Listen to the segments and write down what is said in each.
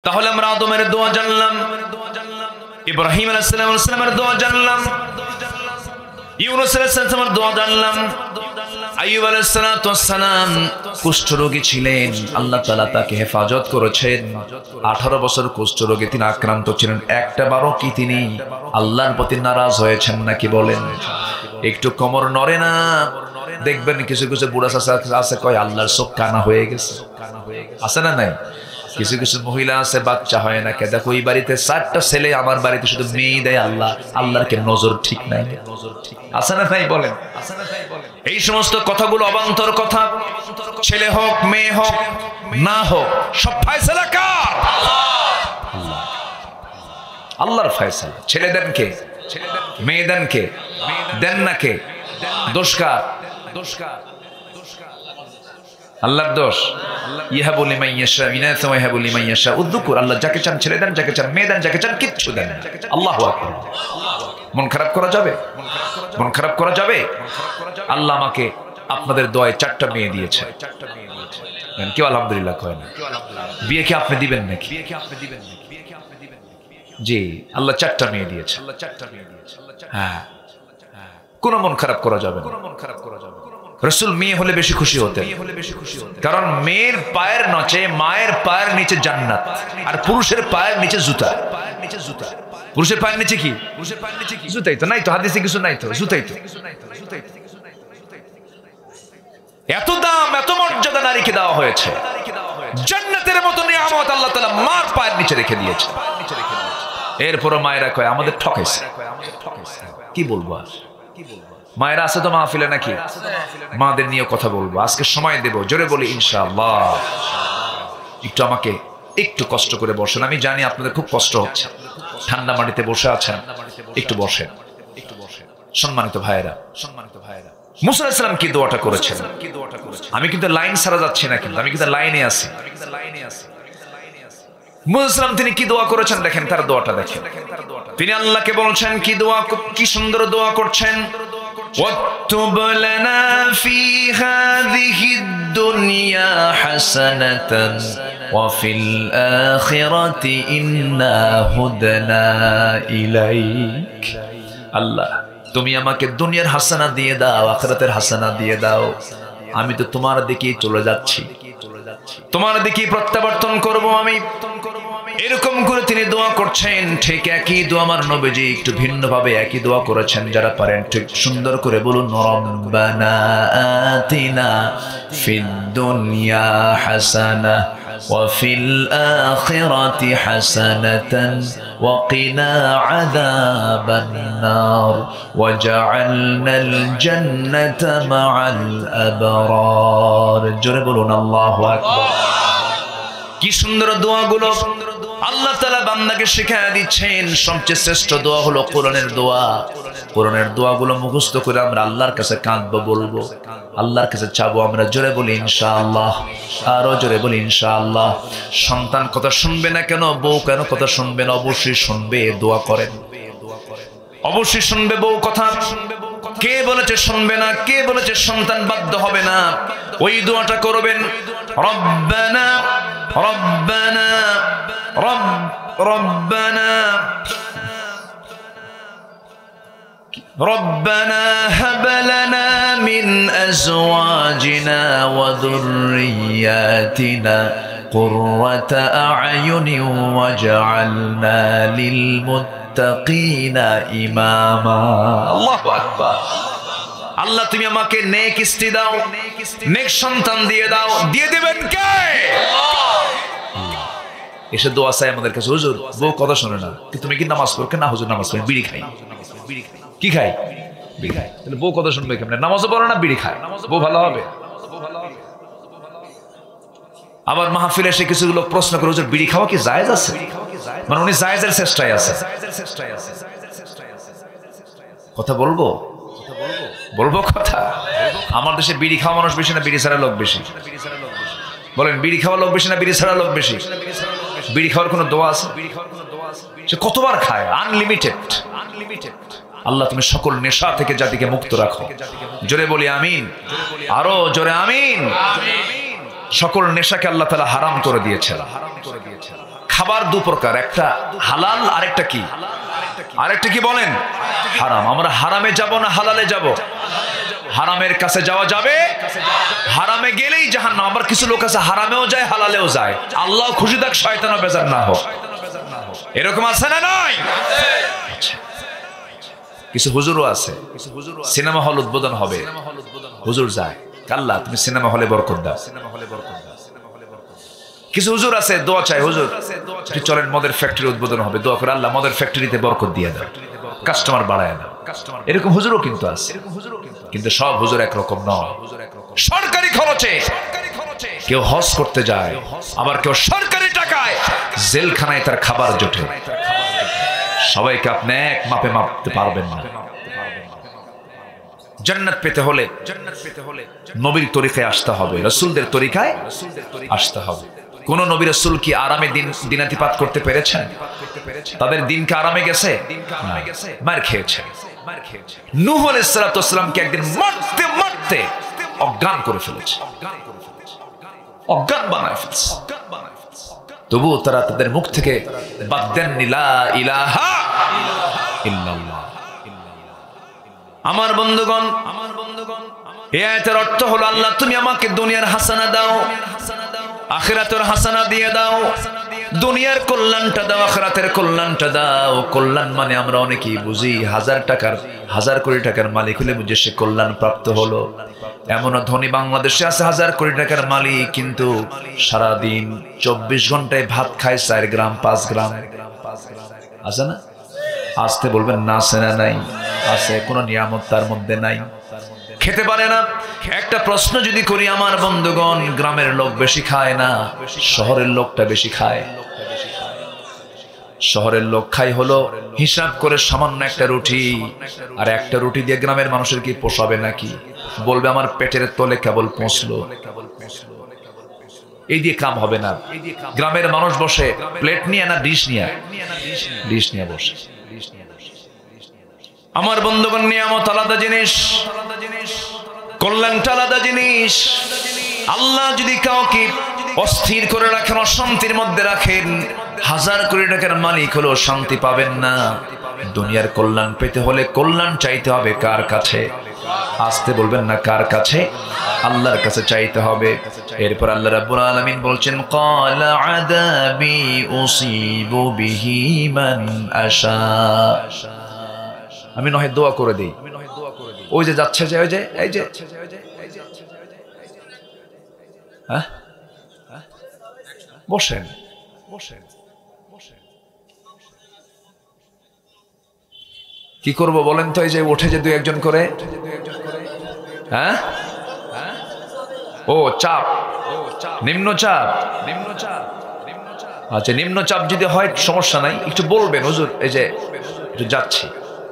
তাহলে আমরা আদমের দোয়া জানলাম, ইব্রাহিম আলাইহিস সালামের দোয়া জানলাম, ইউনূস আলাইহিস সালামের দোয়া জানলাম, আইয়ুব আলাইহিস সালাম কুষ্ঠরোগী ছিলেন, আল্লাহ তাআলা তাকে হেফাজত করেছেন। 18 বছর কুষ্ঠরোগে তিনি আক্রান্ত ছিলেন, একটা বারও কি তিনি আল্লাহর প্রতি নারাজ হয়েছেন নাকি? বলেন। একটু কোমর নড়ে না, দেখবেন কিছু কিছু বুড়া চাচা আছে কয় আল্লাহর চোখ কানা হয়ে গেছে, আছে না নাই? কিছু কিছু মহিলা আছে বাচ্চা হয় না, কে দেখো ওই বাড়িতে 4টা ছেলে, আমার বাড়িতে শুধু মেয়ে দেয়, আল্লাহর কে নজর ঠিক নাই, আছে না নাই? বলেন। এই সমস্ত কথাগুলো অবান্তর কথা। ছেলে হোক মেয়ে হোক না হোক, সব ফয়সালা কার? আল্লাহর ফয়সালা। ছেলে দেন কে? মেয়ে দেন কে? দেন না কে? দোষ কার? আল্লাহর দোষ। ইয়াহাবু লিমান ইয়াশা ইনাসা ওয়া ইয়াহাবু লিমান ইয়াশা উযকুর। আল্লাহ যাকে চান ছেলে দেন, যাকে চান মেয়ে দেন, যাকে চান কিচ্ছু দেন। আল্লাহু আকবার। মন খারাপ করা যাবে? মন খারাপ করা যাবে? আল্লাহ আমাকে আপনাদের দোয়ায় 4টা মেয়ে দিয়েছে। কেউ আলহামদুলিল্লাহ কয় না। বিয়ে কি আপনি দিবেন নাকি? জি, আল্লাহ 4টা মেয়ে দিয়েছে। হ্যাঁ, কোনো মন খারাপ করা যাবে না। রাসূল মেয়ে হলে বেশি খুশি হতেন, কারণ মেয়ের পায়ের নিচে, মায়ের পায়ের নিচে জান্নাত, আর পুরুষের পায়ের নিচে জুতা। পুরুষের পায়ের নিচে কি? জুতাই তো। নাই তো হাদিসে কিছু নাই তো, জুতাই তো। এত দাম, এত মর্যাদা নারীকে দেওয়া হয়েছে। জান্নাতের মতো নিয়ামত আল্লাহ তাআলা মার পায়ের নিচে রেখে দিয়েছে। এরপর মায়েরা কয় আমাদের ঠকাইছে। কি বলবো আর? মায়েরা আছে তো মাহফিলে নাকি? মাদের নিয়ে কথা বলবো, আজকে সময় দেব। জোরে বলি ইনশাআল্লাহ। একটু আমাকে একটু কষ্ট করে বসেন, আমি জানি আপনাদের খুব কষ্ট হচ্ছে, ঠান্ডা মাটিতে বসে আছেন, একটু বসেন। সম্মানিত ভাইয়েরা, মুসা আলাইহিস সালাম কি দোয়াটা করেছেন? আমি কিন্তু লাইন ছাড়া যাচ্ছি না, কিন্তু আমি কিন্তু লাইনে আছি। মুসা আলাইহিস সালাম তিনি কি দোয়া করেছেন দেখেন, তার দোয়াটা দেখেন। তিনি আল্লাহকে বলছেন কি দোয়া, কি সুন্দর দোয়া করছেন। واكتب لنا في هذه الدنيا حسنة وفي الآخرة إنا هدنا إليك। আল্লাহ তুমি আমাকে দুনিয়ার হাসানা দিয়ে দাও, আখিরাতের হাসানা দিয়ে দাও। আমি তো তোমার দিকেই চলে যাচ্ছি, তোমার দিকেই প্রত্যাবর্তন করব আমি। এরকম করে তিনি দোয়া করছেন। ঠিক একই দোয়া আমার নবীজি একটু ভিন্ন ভাবে একই দোয়া করেছেন। যারা পারেন ঠিক সুন্দর করে বলুন, রব্বানা আতিনা ফিদ দুনিয়া হাসানা ওয়া ফিল আখিরাতি হাসানাতান ওয়া কিনা আযাবান নার ওয়াজআলনাল জান্নাতা মাআল আবরার। জোরে বলুন আল্লাহু আকবার। কি সুন্দর দোয়াগুলো আল্লাহ তাআলা বান্দাকে শিখিয়ে দিচ্ছেন। সবচেয়ে শ্রেষ্ঠ দোয়া হলো কোরআনের দোয়া। কোরআনের দোয়াগুলো মুখস্থ করে আমরা আল্লাহর কাছে কাঁদবো, বলবো, আল্লাহর কাছে চাবো আমরা। জোরে বলি ইনশাআল্লাহ, আরো জোরে বলি ইনশাআল্লাহ। সন্তান কথা শুনবে না কেন, বউ কেন কথা শুনবে না? অবশ্যই শুনবে, দোয়া করেন। অবশ্যই শুনবে বউ কথা। কে বলেছে শুনবে না? কে বলেছে সন্তান বাধ্য হবে না? ওই দোয়াটা করবেন, রব্বানা রব্বানা রব্বানা রব্বানা হাব লানা মিন আজওয়াজিনা ওয়া যুররিয়াতিনা কুররাতা আ'য়ুনিন ওয়াজআলনা লিল মুত্তাকিনা ইমামা। আল্লাহু আকবার। আল্লাহ তুমি আমাকে নেক স্ত্রী দাও, নেক সন্তান দিয়ে দাও। দিয়ে দিবেন কে? এসে দোয়া চাই আমাদের কাছে, হুজুর বউ কথা শোনে না, তুমি কি নামাজ পড়ো? না হুজুর নামাজ পড়ি, বিড়ি খাই। কি খাই? বিড়ি খাই। তাহলে বউ কথা শুনবে কেমনে? নামাজও পড়ো না, বিড়ি খায়, বউ ভালো হবে? আবার মাহফিলে এসে কিছু লোক প্রশ্ন করে, হুজুর বিড়ি খাওয়া কি জায়েজ আছে? মানে উনি জায়েজের চেষ্টায় আছে। কথা বলবো, বলবো কথা। আমার দেশে বিড়ি খাওয়া মানুষ বেশি না বিড়ি ছাড়া লোক বেশি? বলেন, বিড়ি খাওয়া লোক বেশি না বিড়ি ছাড়া লোক বেশি? বিড়ি খাওয়ার কোনো দোয়া আছে? সে কতবার খায়? আনলিমিটেড। আল্লাহ তুমি সকল নেশা থেকে জাতিকে মুক্ত রাখো। জোরে বলি আমিন, আরো জোরে আমিন। সকল নেশাকে আল্লাহ তাআলা হারাম করে দিয়েছেন। খাবার দু প্রকার, একটা হালাল আরেকটা কি, আরেকটা কি বলেন? হারাম। আমরা হারামে যাব না হালালে যাব? হারামের কাছে যাওয়া যাবে, হারামে গেলেই জাহান্নাম। আবার কিছু লোক আছে হারামেও যায় হালালেও যায়, আল্লাহ খুশি থাক শয়তানও বেজার না হোক, এরকম আছে না নয়? কিছু হুজুরও আছে, সিনেমা হল উদ্বোধন হবে, হুজুর যায়, আল্লাহ তুমি সিনেমা হলে বরকত দাও। কিছু হুজুর আছে দোয়া চায়, হুজুর চলেন মদের ফ্যাক্টরি উদ্বোধন হবে, দোয়া করে আল্লাহ মদের ফ্যাক্টরিতে বরকত দিয়ে দাও, কাস্টমার বাড়ায় দাও। এরকম হুজুরও কিন্তু আছে, কিন্তু সব হুজুর একরকম নয়। সরকারি খরচে কেউ হজ করতে যায়, আবার কেউ সরকারি টাকায় জেলখানায় তার খাবার জোটে। সবাইকে আপনি এক মাপে মাপতে পারবেন না। জান্নাত পেতে হলে নবীর তরিকায় আসতে হবে, রাসূলদের তরিকায় আসতে হবে। কোন নবী রাসূল কি আরামে দিনাতিপাত করতে পেরেছেন? তাদের দিনকে আরামে গেছে? মার খেয়েছে। নূহ আলাইহিস সালাতু ওয়াস সালামকে একদিন মারতে মারতে অজ্ঞান করে ফেলেছে, অজ্ঞান বানায় ফেলেছে। তবুও তারা তাদের মুখ থেকে বাদ দেননি লা ইলাহা ইল্লাল্লাহ। আমার বন্ধুগণ, এই আয়াতের অর্থ হলো আল্লাহ তুমি আমাকে দুনিয়ার হাসানা দাও, আখিরাতের হাসানা দিয়ে দাও। দুনিয়ার কল্যাণটা দাও, আখিরাতের কল্যাণটা দাও। কল্যাণ মানে আমরা অনেকেই বুঝি হাজার কোটি টাকার মালিক হলে বুঝে সে কল্যাণ প্রাপ্ত হলো। এমনও ধনী বাংলাদেশে আছে 1000 কোটি টাকার মালিক, কিন্তু সারাদিন 24 ঘন্টায় ভাত খায় 4 গ্রাম 5 গ্রাম। আছে না? আসতে বলবেন না আছে না নাই? আছে, কোনো নিয়ামত তার মধ্যে নাই, খেতে পারে না। একটা প্রশ্ন যদি করি আমার বন্ধুগণ, গ্রামের লোক বেশি খায় না, শহরের লোকটা বেশি খায়? শহরের লোক খায় হলো হিসাব করে সামান্য একটা রুটি, আর একটা রুটি দিয়ে গ্রামের মানুষের কি পোষাবে নাকি? বলবে আমার পেটের তলে কেবল পৌঁছলো, এই দিয়ে কাম হবে না। গ্রামের মানুষ বসে প্লেট নিয়ে না ডিশ নিয়ে বসে। আমার বন্ধুগণ, নিয়ামত আলাদা জিনিস, কল্যাণটা আলাদা জিনিস। আল্লাহ যদি কাউকে অস্থির করে রাখেন, অশান্তির মধ্যে রাখেন, 1000 কোটি টাকার মালিক হলেও শান্তি পাবেন না। দুনিয়ার কল্যাণ পেতে হলে কল্যাণ চাইতে হবে কার কাছে? আসতে বলবেন না কার কাছে? আল্লাহর কাছে চাইতে হবে। এরপর আল্লাহ রাব্বুল আলামিন বলছেন ক্বালা আযাবি উসিবু বিহি মান আশা। আমি নয় দোয়া করে দেই, ওই যে যাচ্ছে যে ওই যে এই যে হ্যাঁ বসেন কি করব বলেন তো? এই যে উঠে যে 2-1 জন করে, হ্যাঁ ও চাপ, নিম্নচাপ। আচ্ছা নিম্নচাপ যদি হয় সমস্যা নাই, একটু বলবেন হুজুর এই যে একটু যাচ্ছি,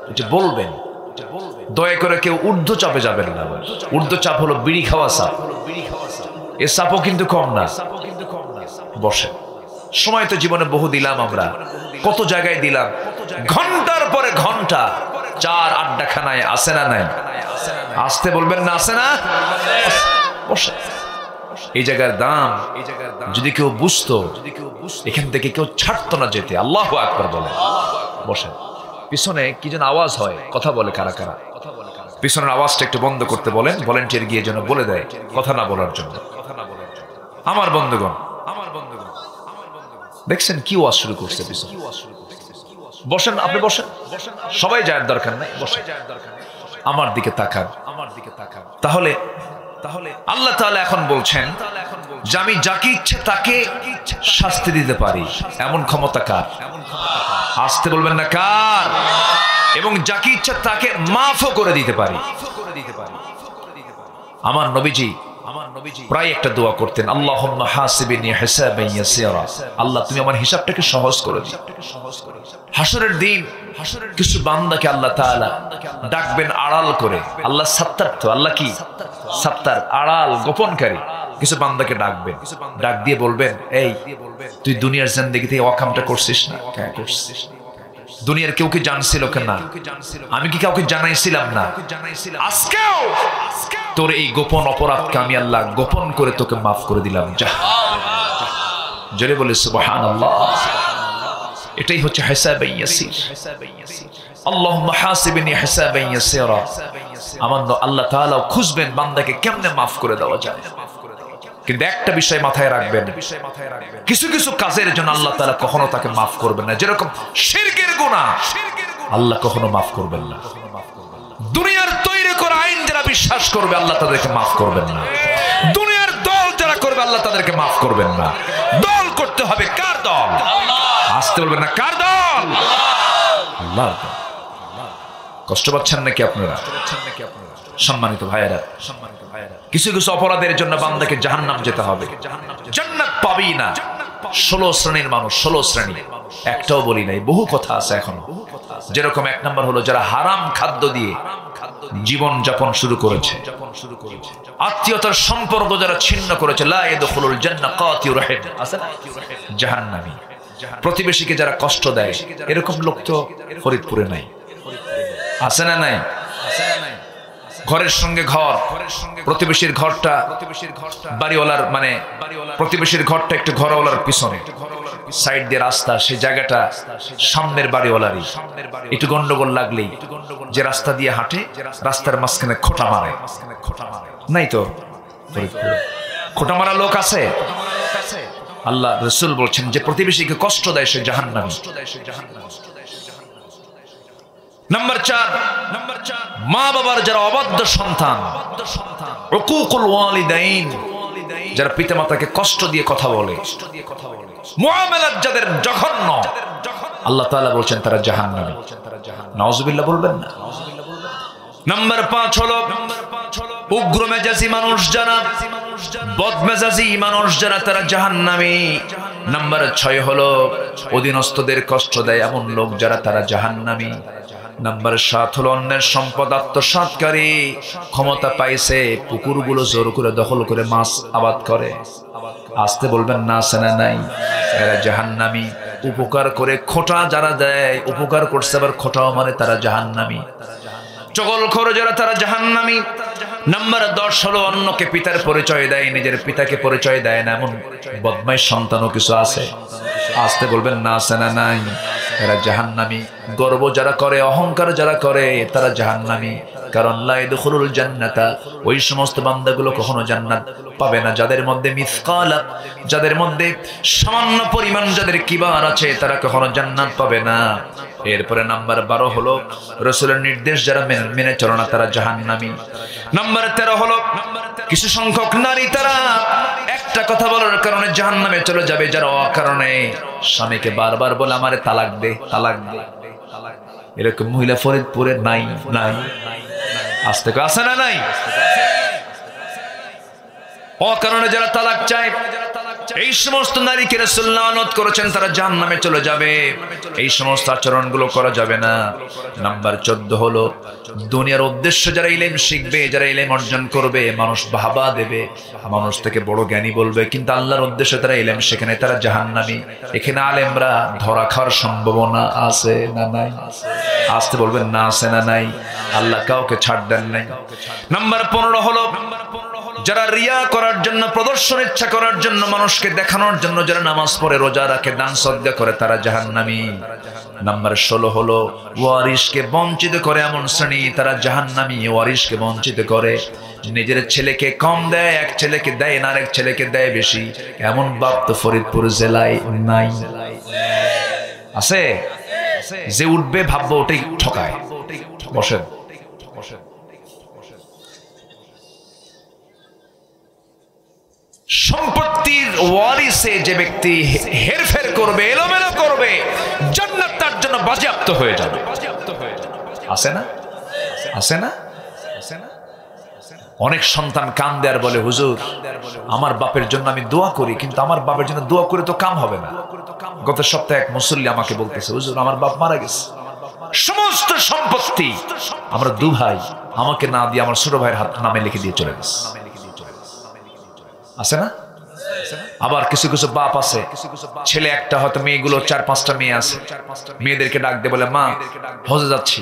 একটু বলবেন। দয়া করে কেউ ঊর্ধ্বচাপে যাবেন না। ঊর্ধ্বচাপ হলো বিড়ি খাওয়া চাপ, এ চাপও কিন্তু কম না। বসে সময় তো জীবনে বহু দিলাম আমরা, কত জায়গায় দিলাম, ঘন্টার পরে ঘন্টা 4 আড্ডাখানায়, আছে না নাই? আসতে বলবেন না আছে না? বসে এই জায়গার দাম যদি কেউ বুঝতো, এখান থেকে কেউ ছাড়তো না যেতে। আল্লাহু আকবার বলে। বসেন। পিছনে কি যেন আওয়াজ হয়, কথা বলে কারা কারা? পিছনের আওয়াজটা একটু বন্ধ করতে বলেন, ভলেন্টিয়ার গিয়ে যেন বলে দেয় কথা না বলার জন্য। আমার বন্ধুগণ, দেখছেন কি ওয়াজ শুরু করছে পিছনে? বসেন, আপনি বসেন, সবাই যাওয়ার দরকার নাই, বসেন, আমার দিকে তাকান। তাহলে আল্লাহ তাআলা এখন বলছেন যে আমি যাকে ইচ্ছে তাকে শাস্তি দিতে পারি, এমন ক্ষমতা কার? আসতে বলবেন না কার? এবং যাকে ইচ্ছা তাকে মাফও করে দিতে পারি। আমার নবীজি প্রায় একটা দোয়া করতেন, আল্লাহুম্মা হাসিবনি হিসাবান ইয়াসিরা। আল্লাহ তুমি আমার হিসাবটাকে সহজ করে দিও। হাসরের দিন কিছু বান্দাকে আল্লাহ তাআলা ডাকবেন আড়াল করে। আল্লাহ সাত্তার, তো আল্লাহ কি সাত্তার, আড়াল, গোপনকারী। কিছু বান্দাকে ডাকবেন, ডাক দিয়ে বলবেন এই তুই দুনিয়ার জিন্দেগিতে এই অকামটা করছিস না? কেন করছিস? দুনিয়ার কেউ কি জানছিল কেন? আমি কি কাউকে জানাইছিলাম না? আজকেও তোর এই গোপন অপরাধকে আমি আল্লাহ গোপন করে তোকে মাফ করে দিলাম। যা জোরে বলে সুবহানাল্লাহ। এটাই হচ্ছে হিসাবে ইয়াসির। আল্লাহুম্মা হাসিবনি হিসাবান ইয়াসিরা। আমার আল্লাহ তাআলা খুঁজবেন বান্দাকে কেমনে মাফ করে দেওয়া যায়। কিন্তু একটা বিষয় মাথায় রাখবেন, কিছু কিছু কাজের জন্য আল্লাহ তাআলা কখনো তাকে মাফ করবেন না। যেরকম শিরকের গুনাহ আল্লাহ কখনো মাফ করবেন না। দুনিয়ার তৈরি করা আইন যারা বিশ্বাস করবে আল্লাহ তাদেরকে মাফ করবেন না। দুনিয়ার দল যারা করবে আল্লাহ তাদেরকে মাফ করবেন না। দল করতে হবে কার দল? আসতে বলবেন না কার দল? আল্লাহর দল। কষ্ট পাচ্ছেন নাকি আপনারা? সম্মানিত ভাইয়েরা, কিছু কিছু অপরাধের জন্য বান্দাকে জাহান্নাম যেতে হবে, জান্নাত পাবেই না। 16 শ্রেণীর মানুষ, 16 শ্রেণী, একটাও বলি নাই, বহু কথা আছে এখনো। যেরকম 1 নম্বর হলো যারা হারাম খাদ্য দিয়ে জীবন যাপন শুরু করেছে, আত্মীয়তার সম্পর্ক যারা ছিন্ন করেছে, লা ইয়াদখুলুল জান্নাহ কাতিউর রাহিম, আছে না, জাহান্নামী। প্রতিবেশীকে যারা কষ্ট দেয়, এরকম লোক তো ফরিদপুরে নাই, আছে না নাই? ঘরের সঙ্গে ঘর, প্রতিবেশীর ঘরটা বাড়িওয়ালার, মানে প্রতিবেশীর ঘরটা একটু ঘরওয়ালার পিছনে, সাইড দিয়ে রাস্তা, সেই জায়গাটা সামনের বাড়িওয়ালারই। একটু গন্ডগোল লাগলেই যে রাস্তা দিয়ে হাঁটে রাস্তার মাঝখানে খোঁটা মারে, নাই তো? খোঁটা মারা লোক আছে? আল্লাহ রাসূল বলছেন যে প্রতিবেশীকে কষ্ট দেয় সে জাহান্নামী। নাম্বার 4, মা বাবার যারা অবাধ্য সন্তান, উকুকুল ওয়ালিদাইন, যারা পিতামাতাকে কষ্ট দিয়ে কথা বলে, মুআমালাত যাদের জঘন্য, আল্লাহ তাআলা বলছেন তারা জাহান্নামী। নাউজুবিল্লাহ বলবেন না? নাম্বার 5 হলো উগ্র মেজাজি মানুষ যারা, বদমেজাজি মানুষ যারা, তারা জাহান্নামী। নাম্বার 6 হলো অধীনস্থদের কষ্ট দেয় এমন লোক যারা, তারা জাহান্নামী। নাম্বার 7 হলো অন্যের সম্পদ আত্মসাৎকারী, ক্ষমতা পাইছে পুকুরগুলো জোর করে দখল করে মাছ আবাদ করে, আসতে বলবেন না, আছে না নাই? এরা জাহান্নামী। উপকার করে খোঁটা যারা দেয়, উপকার করছে আবার খোঁটাও মানে, তারা জাহান্নামী। চগলখোর যারা, তারা জাহান্নামী। নাম্বার 10 হলো অন্যকে পিতার পরিচয় দেয়, নিজের পিতাকে পরিচয় দেয় না, এমন বদমাইশ সন্তানও কিছু আছে, আসতে বলবেন না, আছে না নাই? এরা জাহান্নামী। গর্ব যারা করে, অহংকার যারা করে, তারা জাহান্নামী। কারণ লা ইয়াদখুলুল জান্নাতা, ওই সমস্ত বান্দাগুলো কখনো জান্নাত পাবে না যাদের মধ্যে মিসকালা, যাদের মধ্যে সামান্য পরিমাণ যাদের কিবার আছে, তারা কখনো জান্নাত পাবে না। এরপরে নাম্বার 12 হলো রাসূলের নির্দেশ যারা মেনে চলে না, তারা জাহান্নামী। নাম্বার 13 হলো কিছু সংখ্যক নারী, তারা একটা কথা বলার কারণে জাহান্নামে চলে যাবে, যারা অকারণে স্বামীকে বারবার বলে আমারে তালাক দে, তালাক দে। এরকম মহিলা ফরিদপুরে নাই? নাই, আসতে আছে না নাই? অকারণে যারা তালাক চায়, এই সমস্ত নারীকে রাসূল লানত করেছেন, তারা জাহান্নামে চলে যাবে। এই সমস্ত আচরণগুলো করা যাবে না। নাম্বার 14 হলো দুনিয়ার উদ্দেশ্য যারা ইলম শিখবে, যারা ইলম অর্জন করবে, মানুষ বাহবা দেবে, মানুষ থেকে বড় জ্ঞানী বলবে, কিন্তু আল্লাহর উদ্দেশ্যে তারা ইলম শেখে না, তারা জাহান্নামী। এখানে আলেমরা ধরা খাওয়ার সম্ভাবনা আছে না নাই? আসতে বলবেন না, আছে না নাই? আল্লাহ কাউকে ছাড় দেন নাই। নাম্বার 15 হলো যারা রিয়া করার জন্য, প্রদর্শন ইচ্ছা করার জন্য, মানুষকে দেখানোর জন্য যারা নামাজ পড়ে, রোজা রাখে, দান সদকা করে, তারা জাহান্নামী। নাম্বার 16 হলো ওয়ারিশকে বঞ্চিত করে এমন শ্রেণী, তারা জাহান্নামী। ওয়ারিশকে বঞ্চিত করে, নিজের ছেলেকে কম দেয়, এক ছেলেকে দেয় না, আরেক ছেলেকে দেয় বেশি, এমন বাপ তো ফরিদপুর জেলায় নাই? আছে? যে উঠবে ভাববো ওটাই ঠকায়। বসেন। সম্পত্তির ওয়ারিসে যে ব্যক্তি হেরফের করবে, এলোমেলো করবে, জান্নাত তার জন্য বাজেয়াপ্ত হয়ে যাবে। আছে না? আছে না? অনেক সন্তান কান দেয়ার বলে, হুজুর আমার বাপের জন্য আমি দোয়া করি, কিন্তু আমার বাপের জন্য দোয়া করে তো কাম হবে না। গত সপ্তাহে এক মুসল্লি আমাকে বলতেছে, হুজুর আমার বাপ মারা গেছে, সমস্ত সম্পত্তি আমরা 2 ভাই, আমাকে না দিয়ে আমার ছোট ভাইয়ের হাত নামে লিখে দিয়ে চলে গেছে। আছে না? আবার কিছু কিছু বাপ আছে, ছেলে একটা, হয়তো মেয়েগুলো 4-5টা মেয়ে আছে, মেয়েদেরকে ডাক দিয়ে বলে, মা হজে যাচ্ছি,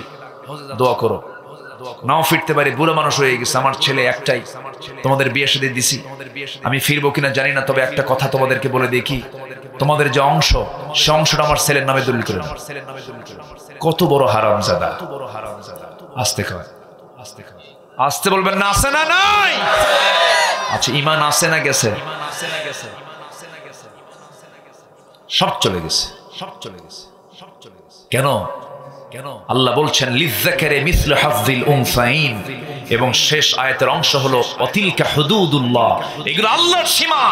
দোয়া করো। নাও ফিরতে পারি, বুড়ো মানুষ হয়ে গেছে, আমার ছেলে একটাই, তোমাদের বিয়ে শাদী দিছি, আমি ফিরবো কিনা জানি না, তবে একটা কথা তোমাদেরকে বলে দেখি, তোমাদের যে অংশ, সে অংশটা আমার ছেলের নামে দলিল করে। কত বড় হারামজাদা! আস্তে খায়, আসতে বলবেন না, আছে না নাই? আচ্ছা, ইমান আছে না গেছে? সব চলে গেছে। কেন? আল্লাহ বলছেন লিযযাকারি মিসলু হাযযিল উনসাইন, এবং শেষ আয়াতের অংশ হলো অতিলকা হুদুদুল্লাহ, এগুলো আল্লাহর সীমা,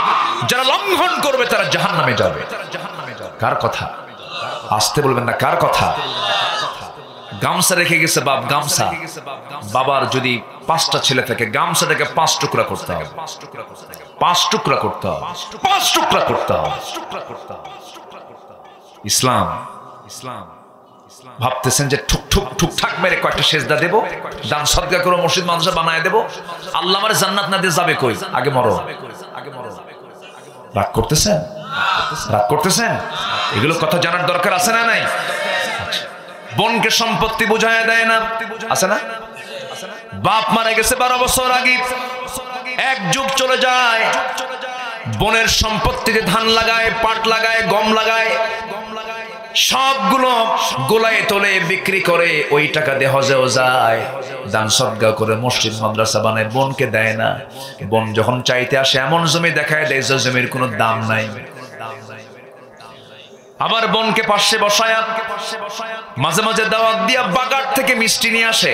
যারা লঙ্ঘন করবে তারা জাহান্নামে যাবে। কার কথা? আসতে বলবেন না, কার কথা? গামছা রেখে গেছে বাপ, গামছা। বাবার যদি 5টা ছেলে থাকে, গামছাটাকে 5 টুকরা করতে হবে, 5 টুকরা করতে হবে, 5 টুকরা করতে হবে। ইসলাম ভাবতেছেন যে ঠুকঠাক মেরে কয়েকটা সেজদা দেব, দান সদকা করে মসজিদ মাদ্রাসা বানায় দেব, আল্লাহ আমার জান্নাত না দিয়ে যাবে কই? আগে মরো। রাগ করতেছেন? রাগ করতেছেন? এগুলো কথা জানার দরকার আছে না নাই? বোনকে সম্পত্তি বুঝায় দেয় না, আছে না? বাপ মারা গেছে 12 বছর আগে, এক যুগ চলে যায়, বোনের সম্পত্তিতে ধান লাগায়, পাট লাগায়, গম লাগায়, সবগুলো গোলায় তোলে বিক্রি করে, ওই টাকা দিয়ে হজেও যায়, দান সদকা করে মসজিদ মাদ্রাসা বানায়, বোনকে দেয় না। বোন যখন চাইতে আসে এমন জমি দেখায় দেয় যে জমির কোনো দাম নাই। আবার বোনকে পাশে বসায়া মাঝে মাঝে দাওয়াত দিয়া বাগার থেকে মিষ্টি নিয়ে আসে।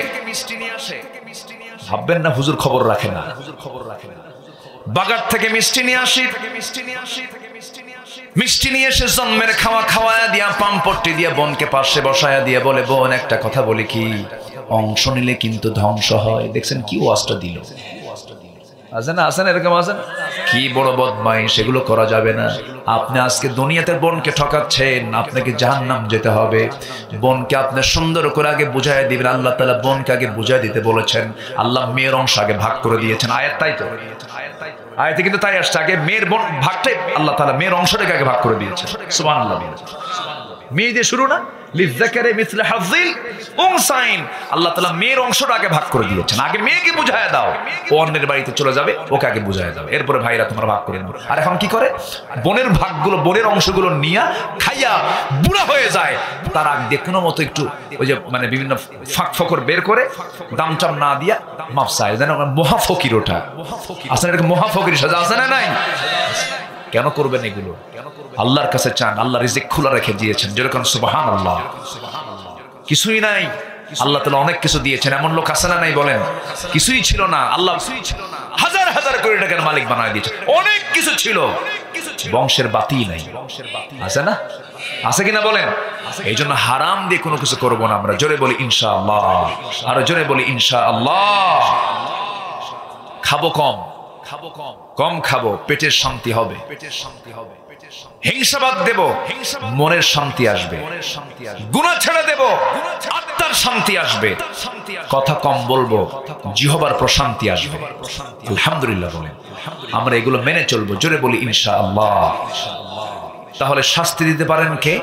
ভাববেন না হুজুর খবর রাখে না, বাগার থেকে মিষ্টি নিয়ে আসি, মিষ্টি নিয়ে এসে জন্মের খাওয়া খাওয়ায়া দিয়া, পাম্পট্টি দিয়ে বোনকে পাশে বসায়া দিয়ে বলে, বোন একটা কথা বলি কি, অংশ নিলে কিন্তু ধ্বংস হয়। দেখছেন কি ওয়াজটা দিল? আছে না, আছে না, এরকম আছে না? কি বড় বদমাই, সেগুলো করা যাবে না। আপনি আজকে দুনিয়াতে বোনকে ঠকাচ্ছেন, আপনাকে জাহান্নাম যেতে হবে। বোনকে আপনি সুন্দর করে আগে বুঝাই দিবেন। আল্লাহ তাআলা বোনকে আগে বুঝাই দিতে বলেছেন। আল্লাহ মেয়ের অংশ আগে ভাগ করে দিয়েছেন, আয়াত তাই তো, আয়াতে কিন্তু তাই আসছে, আগে মেয়ের বোন ভাগটাই আল্লাহ তাআলা মেয়ের অংশটাকে আগে ভাগ করে দিয়েছেন। সুবহানাল্লাহ। মেয়ে দিয়ে শুরু না, লিযযাকারি মিসলু হাযযিল উনসাইন, আল্লাহ তাআলা মেয়ের অংশটা আগে ভাগ করে দিয়েছেন। আগে মেয়েকে বুঝায় দাও, ও অন্যের বাড়িতে চলে যাবে, ওকে আগে বুঝায় দাও, এরপরে ভাইরা তোমরা ভাগ করে নাও। আর এখন কি করে? বোনের ভাগগুলো, বোনের অংশগুলো নিয়া খাইয়া বুড়া হয়ে যায়, তার আগ দিয়ে কোনো মতো একটু ওই যে মানে বিভিন্ন ফাঁক ফকর বের করে দাম চাম না দিয়া মাপ চায়, যেন মহাফকির। ওটা আসলে এরকম মহাফকির সাজা আছে না নাই? কেন করবেন এগুলো? আল্লাহর কাছে চান, আল্লাহ রিজিক খোলা রেখে দিয়েছেন, যেরকম সুবহানাল্লাহ। কিছুই নাই, আল্লাহ তাআলা অনেক কিছু দিয়েছেন। এমন লোক আছে না নাই বলেন? কিছুই ছিল না, আল্লাহ হাজার হাজার কোটি টাকার মালিক বানায় দিয়েছে। অনেক কিছু ছিল, বংশের বাতি নাই, আছে না? আছে কিনা বলেন? এই জন্য হারাম দিয়ে কোনো কিছু করবো না আমরা। জোরে বলি ইনশাআল্লাহ, আরো জোরে বলি ইনশাআল্লাহ। খাবো কম, কম খাবো, পেটের শান্তি হবে। হিংসাবাদ দেব, মনের শান্তি আসবে। গুনাহ ছেড়ে দেব, আত্মার শান্তি আসবে। কথা কম বলবো, জিহবার প্রশান্তি আসবে। আলহামদুলিল্লাহ বলেন। আমরা এগুলো মেনে চলবো। জোরে বলি ইনশাআল্লাহ। তাহলে শাস্তি দিতে পারেন কে?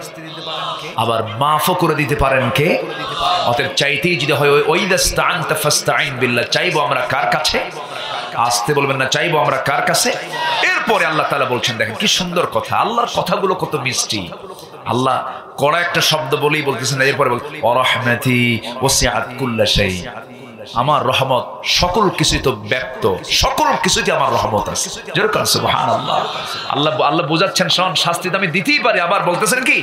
আবার মাফও করে দিতে পারেন কে? অতএব চাইতেই যদি হয়, ওয়াইদাস্তাআনতা ফাস্তাঈন বিল্লাহ, চাইবো আমরা কার কাছে? আসতে বলবেন না, চাইবো আমরা কার কাছে? এরপরে আল্লাহ তাআলা বলছেন, দেখেন কি সুন্দর কথা, আল্লাহর কথাগুলো কত মিষ্টি। আল্লাহ কড়া একটা শব্দ বলেই বলতেছেন, এরপরে বল ওয়ারাহমাতি ওয়াসিআত কুল্লা শাই, আমার রহমত সকল কিছুই তো ব্যক্ত, সকল কিছুতে আমার রহমত আছে। যেরকম সুবহানাল্লাহ। আল্লাহ আল্লাহ বোঝাচ্ছেন, শোন, শাস্তি তো আমি দিতেই পারি, আবার বলতেছেন কি,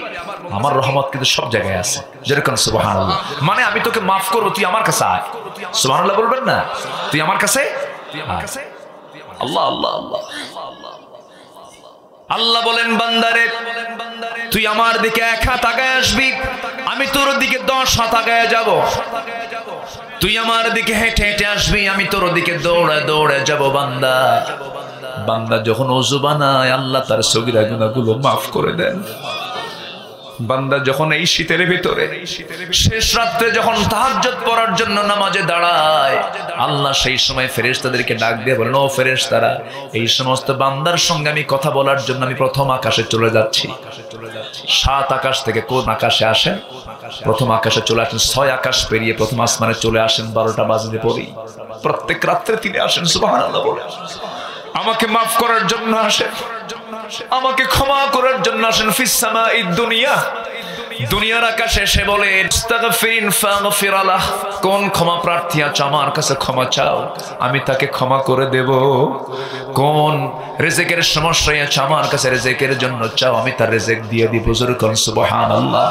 আমার রহমত কিন্তু সব জায়গায় আছে। যেরকম সুবহানাল্লাহ, মানে আমি তোকে মাফ করবো, তুই আমার কাছে আয়। সুবহানাল্লাহ বলবেন না? তুই আমার কাছে আল্লাহ আল্লাহ আল্লাহ আল্লাহ বলেন, বান্দারে তুই আমার দিকে 1 হাত আগায় আসবি, আমি তোর দিকে 10 হাত আগায় যাব। তুই আমার দিকে হেঁটে হেঁটে আসবি, আমি তোর দিকে দৌড়ে দৌড়ে যাব। বান্দা বান্দা যখন ওযু বানায়, আল্লাহ তার সগীরা গুনাহগুলো মাফ করে দেন। বান্দা যখন এই শীতের ভিতরে শেষ রাত্রে যখন তাহাজ্জুদ পড়ার জন্য নামাজে দাঁড়ায়, আল্লাহ সেই সময় ফেরেশতাদেরকে ডাক দিয়ে বলেন, ও ফেরেশতারা, এই সমস্ত বান্দার সঙ্গে আমি কথা বলার জন্য আমি প্রথম আকাশে চলে যাচ্ছি। 7 আকাশ থেকে কোন আকাশে আসেন? প্রথম আকাশে চলে আসেন। 6 আকাশ পেরিয়ে প্রথম আসমানে চলে আসেন 12টা বাজতে পড়ি। প্রত্যেক রাত্রে তিনি আসেন, সুবহানাল্লাহ বলে, আমাকে মাফ করার জন্য আসেন। আমাকে ক্ষমা করার জন্য আসেন। ফিস সামাইদ দুনিয়া, দুনিয়ার আকাশে এসে বলে ইস্তাগফিরিন ফাগফির লাহ, কোন ক্ষমা প্রার্থী আছে আমার কাছে ক্ষমা চাও, আমি তাকে ক্ষমা করে দেব। কোন রিজিকের সমস্যায় আছে আমার কাছে রিজিকের জন্য চাও, আমি তার রিজিক দিয়ে দিব। জোরে কোন সুবহানাল্লাহ।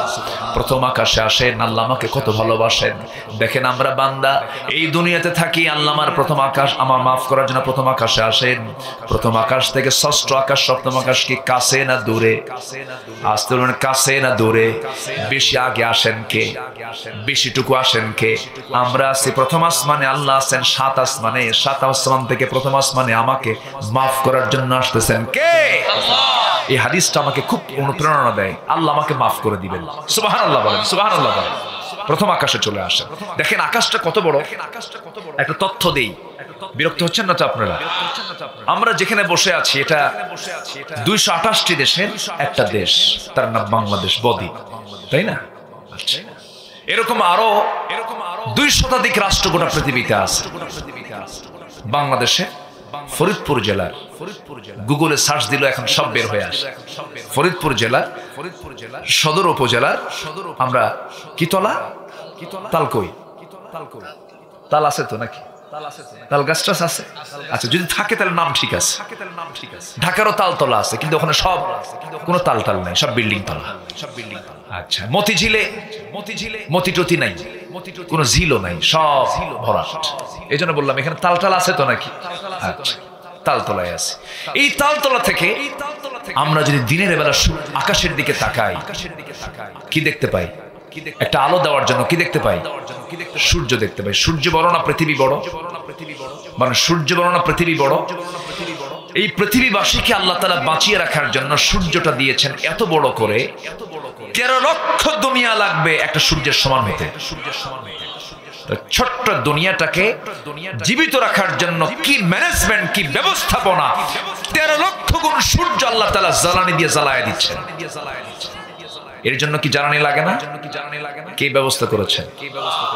প্রথম আকাশে আসেন, আল্লাহ আমাকে কত ভালোবাসেন। দেখেন আমরা বান্দা এই দুনিয়াতে থাকি, আল্লাহ আমার প্রথম আকাশ আমার মাফ করার জন্য প্রথম আকাশে আসেন। প্রথম আকাশ থেকে ষষ্ঠ আকাশ সপ্তম আকাশ কি কাছে না দূরে? আসতে বলেন কাছে না দূরে? বেশি আগে আসেন কে? বেশিটুকু আসেন কে? আমরা আছি প্রথম আসমানে, আল্লাহ আছেন সাত আসমানে। সাত আসমান থেকে প্রথম আসমানে আমাকে মাফ করার জন্য আসতেছেন কে? এই হাদিসটা আমাকে খুব অনুপ্রেরণা দেয়, আল্লাহ আমাকে মাফ করে দিবেন। সুবহানাল্লাহ বলেন, সুবহানাল্লাহ বলেন। প্রথম আকাশে চলে আসেন। দেখেন আকাশটা কত বড়। একটা তথ্য দেই, বিরক্ত হচ্ছেন না তো আপনারা? আমরা যেখানে বসে আছি এটা 228টি দেশের একটা দেশ, তার নাম বাংলাদেশ, বদ্বীপ, তাই না? এরকম আরো 2 শতাধিক রাষ্ট্র গোটা পৃথিবীতে আছে। বাংলাদেশে ফরিদপুর জেলার, গুগলে সার্চ দিল এখন সব বের হয়ে আসে, ফরিদপুর জেলার সদর উপজেলার আমরা কিতলা, তালকই, তাল আছে তো নাকি? তাল গাছটা আছে? আচ্ছা, যদি থাকে তাহলে নাম ঠিক আছে। ঢাকারও তালতলা আছে, কিন্তু ওখানে সব কোনো তাল টাল নাই, সব বিল্ডিং তলা। আচ্ছা, মতিঝিলে মতিটতি নাই, কোনো ঝিলও নাই, সব ভরাট। এই জন্য বললাম এখানে তালটাল আছে তো নাকি? আচ্ছা, তালতলায় আছে। এই তালতলা থেকে আমরা যদি দিনের বেলা আকাশের দিকে তাকাই, কি দেখতে পাই? একটা আলো দেওয়ার জন্য কি দেখতে পাই? সূর্য দেখতে পাই। সূর্য বড় না পৃথিবী বড়? মানে সূর্য বড় না পৃথিবী বড়? এই পৃথিবীবাসীকে আল্লাহ তাআলা বাঁচিয়ে রাখার জন্য সূর্যটা দিয়েছেন এত বড় করে। 13 লক্ষ দুনিয়া লাগবে একটা সূর্যের সমান হতে। ছোট্ট দুনিয়াটাকে জীবিত রাখার জন্য কি ম্যানেজমেন্ট, কি ব্যবস্থাপনা! 13 লক্ষ গুণ সূর্য আল্লাহ তাআলা জ্বালানি দিয়ে জ্বালায় দিচ্ছেন। এর জন্য কি জ্বালানি লাগে না? কে ব্যবস্থা করেছেন?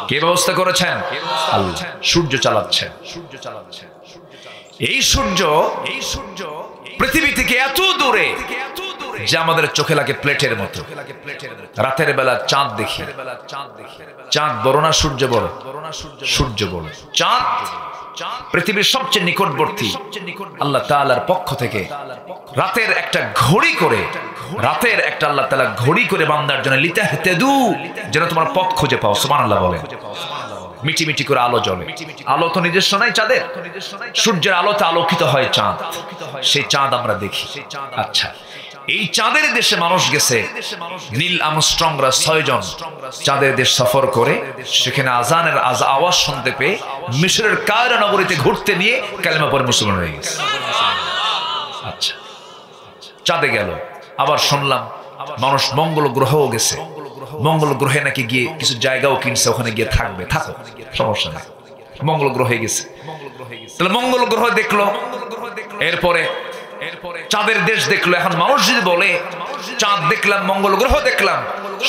কে ব্যবস্থা করেছেন? আল্লাহ। সূর্য চালাচ্ছেন। এই সূর্য পৃথিবী থেকে এত দূরে যে আমাদের চোখে লাগে প্লেটের মতো। রাতের বেলা চাঁদ দেখি, চাঁদ বড় না সূর্য বড়? সূর্য বড়। চাঁদ পৃথিবীর সবচেয়ে নিকটবর্তী। আল্লাহ তাআলার পক্ষ থেকে রাতের একটা ঘড়ি করে, রাতের একটা আল্লাহ তাআলা ঘড়ি করে বান্দার জন্য লিতাহতাদু, যেন তোমার পথ খুঁজে পাও। সুবহানাল্লাহ বলেন। মিটি মিটি করে আলো জ্বলে। আলো তো নিজস্ব নাই চাঁদের, সূর্যের আলোতে আলোকিত হয় চাঁদ, সেই চাঁদ আমরা দেখি। আচ্ছা, এই চাঁদের দেশে মানুষ গেছে। নীল আর্মস্ট্রংরা 6 জন চাঁদের দেশ সফর করে সেখানে আজানের আওয়াজ শুনতে পেয়ে মিশরের কায়রো নগরীতে ঘুরতে নিয়ে কালেমা পড়ে মুসলমান হয়ে গেছে। আচ্ছা, চাঁদে গেল। আবার শুনলাম মানুষ মঙ্গল গ্রহও গেছে। মঙ্গল গ্রহে নাকি গিয়ে কিছু জায়গাও কিনছে, ওখানে গিয়ে থাকবে। থাকো, সমস্যা নেই। মঙ্গল গ্রহে গেছে। তাহলে মঙ্গল গ্রহ দেখলো, এরপরে চাঁদের দেশ দেখলো। এখন মানুষ যদি বলে চাঁদ দেখলাম, মঙ্গল গ্রহ দেখলাম,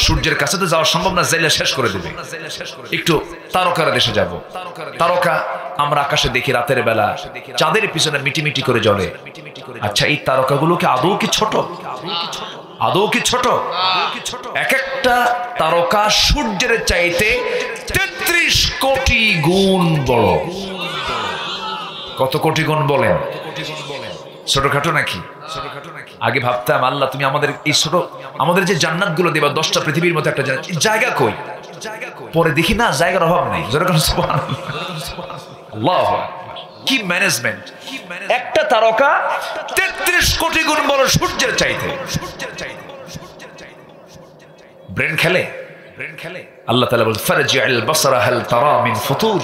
সূর্যের কাছে তো যাওয়া সম্ভব না, যাইলে শেষ করে দেবে। একটু তারকার দেশে যাব। তারকা আমরা আকাশে দেখি রাতের বেলা, চাঁদের পিছনে মিটি মিটি করে জ্বলে। আচ্ছা, এই তারকাগুলোকে আদৌ কি ছোট? আদৌ কি ছোট? এক একটা তারকা সূর্যের চাইতে 33 কোটি গুণ বড়। কত কোটি গুণ বলেন? ছোটখাটো নাকি? আগে ভাবতাম আল্লাহ তুমি আমাদের এই ছোট, আমাদের যে জান্নাত গুলো দেবা 10টা পৃথিবীর মতো একটা জায়গা কই? পরে দেখি না, জায়গার অভাব নেই। আল্লাহু আকবার, কি ম্যানেজমেন্ট! একটা তারকা 33 কোটি গুণ বড় সূর্যের চাইতে। ব্রেন খেলে, আল্লাহ তাআলা বলেন ফারজি'আল বাসারা হাল তারা মিন ফুতুর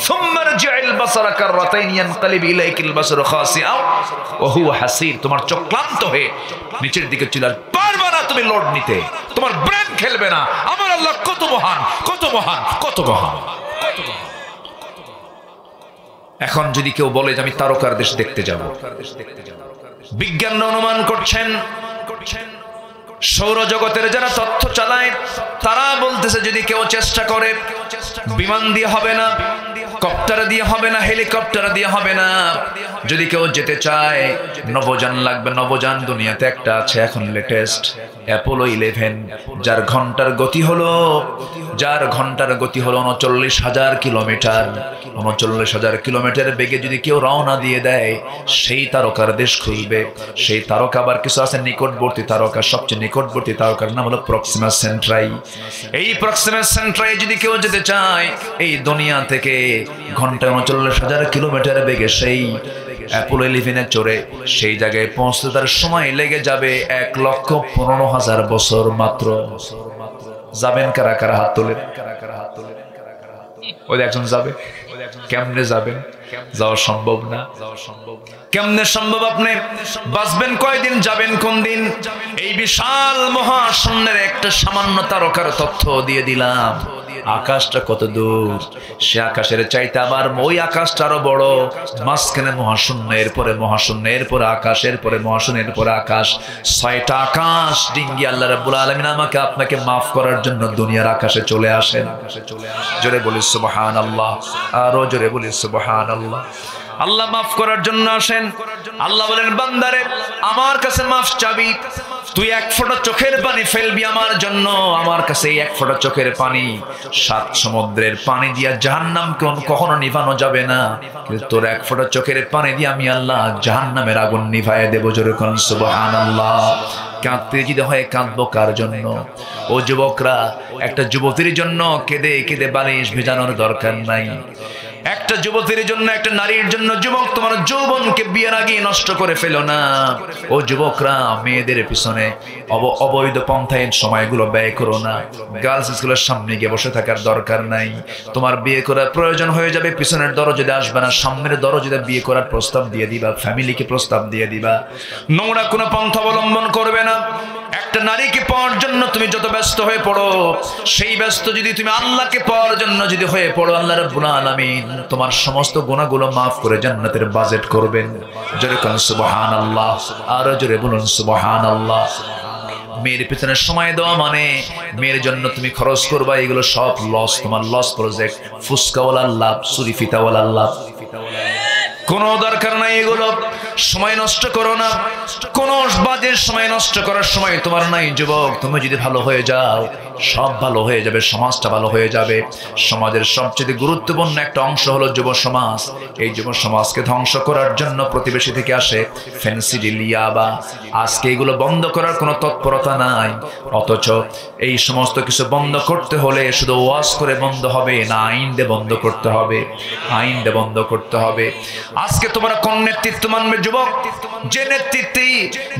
সুম্মা রজি'আল বাসারা কাররাতাইন ইয়ানকালিবু ইলাইকাল বাসারু খাসিআ ওয়া হুয়া হাসির। তোমার চোখ ক্লান্ত হয়ে নিচের দিকে চলে আসবে, পারবে না তুমি লোড নিতে, তোমার ব্রেন খেলবে না। আমার আল্লাহ কত মহান, কত মহান, কত মহান! এখন যদি কেউ বলে যে আমি তারকার দেশ দেখতে যাব, বিজ্ঞান অনুমান করছেন সৌরজগতের যারা তথ্য চালায় তারা বলতেছে যদি কেউ চেষ্টা করে বিমান দিয়ে হবে না, কপ্টার দিয়ে হবে না, হেলিকপ্টার দিয়ে হবে না। যদি কেউ যেতে চায় নভোযান লাগবে। নভোযান দুনিয়াতে একটা আছে এখন লেটেস্ট, অ্যাপোলো 11, যার ঘন্টার গতি হলো 39,000 কিলোমিটার। 39,000 কিলোমিটার বেগে যদি কেউ রওনা দিয়ে দেয়, সেই তারকার দেশ খুলবে। সেই তারকা আবার কিছু আছে নিকটবর্তী তারকা, সবচেয়ে নিকটবর্তী তারকার নাম হলো প্রক্সিমা সেন্ট্রাই। এই প্রক্সিমা সেন্ট্রাই যদি কেউ যেতে চায় এই দুনিয়া থেকে ঘন্টায় 39,000 কিলোমিটার বেগে সেই অ্যাপোলো 11 চড়ে সেই জায়গায় পৌঁছতে তার সময় লেগে যাবে 1,15,000 বছর মাত্র। যাবেন কারা কারা? হাত তোলেন। ওই একজন যাবে। কেমনে যাবেন? যাওয়া সম্ভব না। কেমনে সম্ভব? আপনি বাঁচবেন কয়দিন? যাবেন কোন দিন? এই বিশাল মহাশূন্যের একটা সামান্য তারকার তথ্য দিয়ে দিলাম। আকাশটা কত দূর, সে আকাশের চাইতে আবার ওই আকাশটা আরো বড়। মাঝখানে মহাশূন্য, এরপরে মহাশূন্য, এরপরে আকাশ, এরপরে মহাশূন্য, এরপরে আকাশ। 6টা আকাশ ডিঙ্গি আল্লাহ রাব্বুল আলামিন আমাকে আপনাকে মাফ করার জন্য দুনিয়ার আকাশে চলে আসেন। জোরে বলি সুবহানাল্লাহ, আরো জোরে বলি সুবহানাল্লাহ। আল্লাহ মাফ করার জন্য আসেন। আল্লাহ বলেন, বান্দারে আমার কাছে মাফ চাবি, তুই 1 ফোঁটা চোখের পানি ফেলবি আমার জন্য। আমার কাছে 1 ফোঁটা চোখের পানি 7 সমুদ্রের পানি দিয়া জাহান্নাম কখনো নিভানো যাবে না, কিন্তু তোর 1 ফোঁটা চোখের পানি দিয়ে আমি আল্লাহ জাহান্নামের আগুন নিভাইয়া দেব। জোরে কোন সুবহানাল্লাহ। কাঁদতে যদি হয় কাঁদবো কার জন্য? ও যুবকরা, একটা যুবতীর জন্য কেঁদে কেঁদে বালিশ ভেজানোর দরকার নাই। একটা যুবতীর জন্য, একটা নারীর জন্য, যুবক তোমার যৌবনকে বিয়ের আগে নষ্ট করে ফেলো না। ও যুবকরা, মেয়েদের পিছনে অবৈধ পন্থায় সময়গুলো ব্যয় করো না। গার্লস স্কুলের সামনে গিয়ে বসে থাকার দরকার নাই। তোমার বিয়ে করার প্রয়োজন হয়ে যাবে, পিছনের দরজাতে আসবে না, সামনের দরজাতে বিয়ে করার প্রস্তাব দিয়ে দিবা, ফ্যামিলিকে প্রস্তাব দিয়ে দিবা। নোংরা কোনো পন্থা অবলম্বন করবে না। একটা নারীকে পাওয়ার জন্য তুমি যত ব্যস্ত হয়ে পড়ো, সেই ব্যস্ত যদি তুমি আল্লাহকে পাওয়ার জন্য যদি হয়ে পড়ো, আল্লাহ রাব্বুল আলামিন তোমার সমস্ত গুনাহগুলো মাফ করে জান্নাতের বাজেট করবেন। জোরে কোন সুবহানাল্লাহ, আরো জোরে বলুন সুবহানাল্লাহ। মেয়ের পিছনে সময় দেওয়া মানে মেয়ের জন্য তুমি খরচ করবা, এগুলো সব লস, তোমার লস প্রজেক্ট। ফুসকাওয়ালা লাভ, সুরিফিতাওয়ালা লাভ, কোনো দরকার নাই এগুলো। সময় নষ্ট করো না, কোনো বাজে সময় নষ্ট করার সময় তোমার নাই। যুবক, তুমি যদি ভালো হয়ে যাও, সব ভালো হয়ে যাবে, সমাজটা ভালো হয়ে যাবে। সমাজের সবচেয়ে গুরুত্বপূর্ণ একটা অংশ হলো যুব সমাজ। এই যুব সমাজকে ধ্বংস করার জন্য প্রতিবেশী থেকে আসে ফেন্সিডিল, ইয়াবা। আজকে এগুলো বন্ধ করার কোনো তৎপরতা নাই, অথচ এই সমস্ত কিছু বন্ধ করতে হলে শুধু ওয়াজ করে বন্ধ হবে না, আইন দিয়ে বন্ধ করতে হবে, আইন দিয়ে বন্ধ করতে হবে। আজকে তোমরা কোন নেতৃত্ব মানবে যুবক?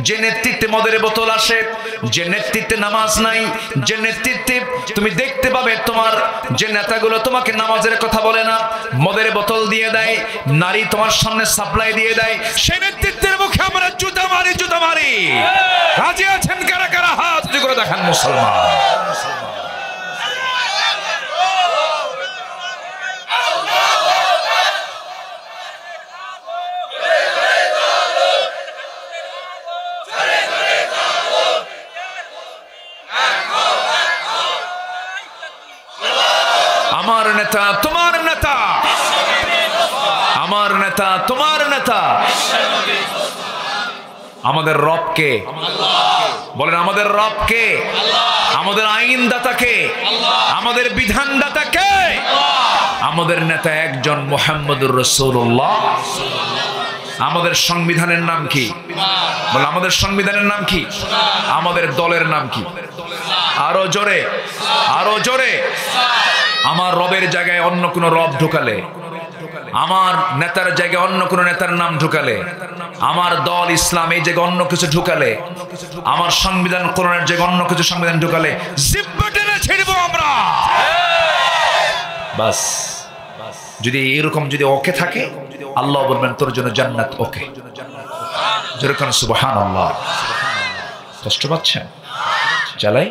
যে নেতৃত্বে মদের বোতল আসে, যে নেতৃত্বে নামাজ নাই, যে নেতৃত্বে তুমি দেখতে পাবে তোমার যে নেতাগুলো তোমাকে নামাজের কথা বলে না, মদের বোতল দিয়ে দেয়, নারী তোমার সামনে সাপ্লাই দিয়ে দেয়, সেই নেতৃত্বের মুখে আমরা জুতা মারি, জুতা মারি। রাজি আছেন কারা কারা? হাত উঁচু করে দেখান মুসলমান। আমার নেতা তোমার নেতা, আমার নেতা তোমার নেতা। আমাদের রব কে? বলেন, আমাদের রব কে? আমাদের আইনদাতা কে? আমাদের বিধানদাতা কে? আমাদের নেতা একজন, মুহাম্মদুর রাসূলুল্লাহ। আমাদের সংবিধানের নাম কি? বলে, আমাদের সংবিধানের নাম কি? আমাদের দলের নাম কি? আরো জোরে, আরো জোরে। আমার রবের জায়গায় অন্য কোন রব ঢুকালে, আমার নেতার জায়গায় অন্য কোন নেতার নাম ঢুকালে, আমার দল ইসলাম এই জায়গায় অন্য কিছু ঢুকালে, আমার সংবিধান কোরআনের জায়গায় অন্য কিছু সংবিধান ঢুকালে জিব্বা টেনে ছেড়ব আমরা। বাস, যদি এরকম যদি ওকে থাকে, আল্লাহ বলবেন তোর জন্য জান্নাত ওকে। যেরকম সুবহানাল্লাহ। কষ্ট পাচ্ছেন? চালাই,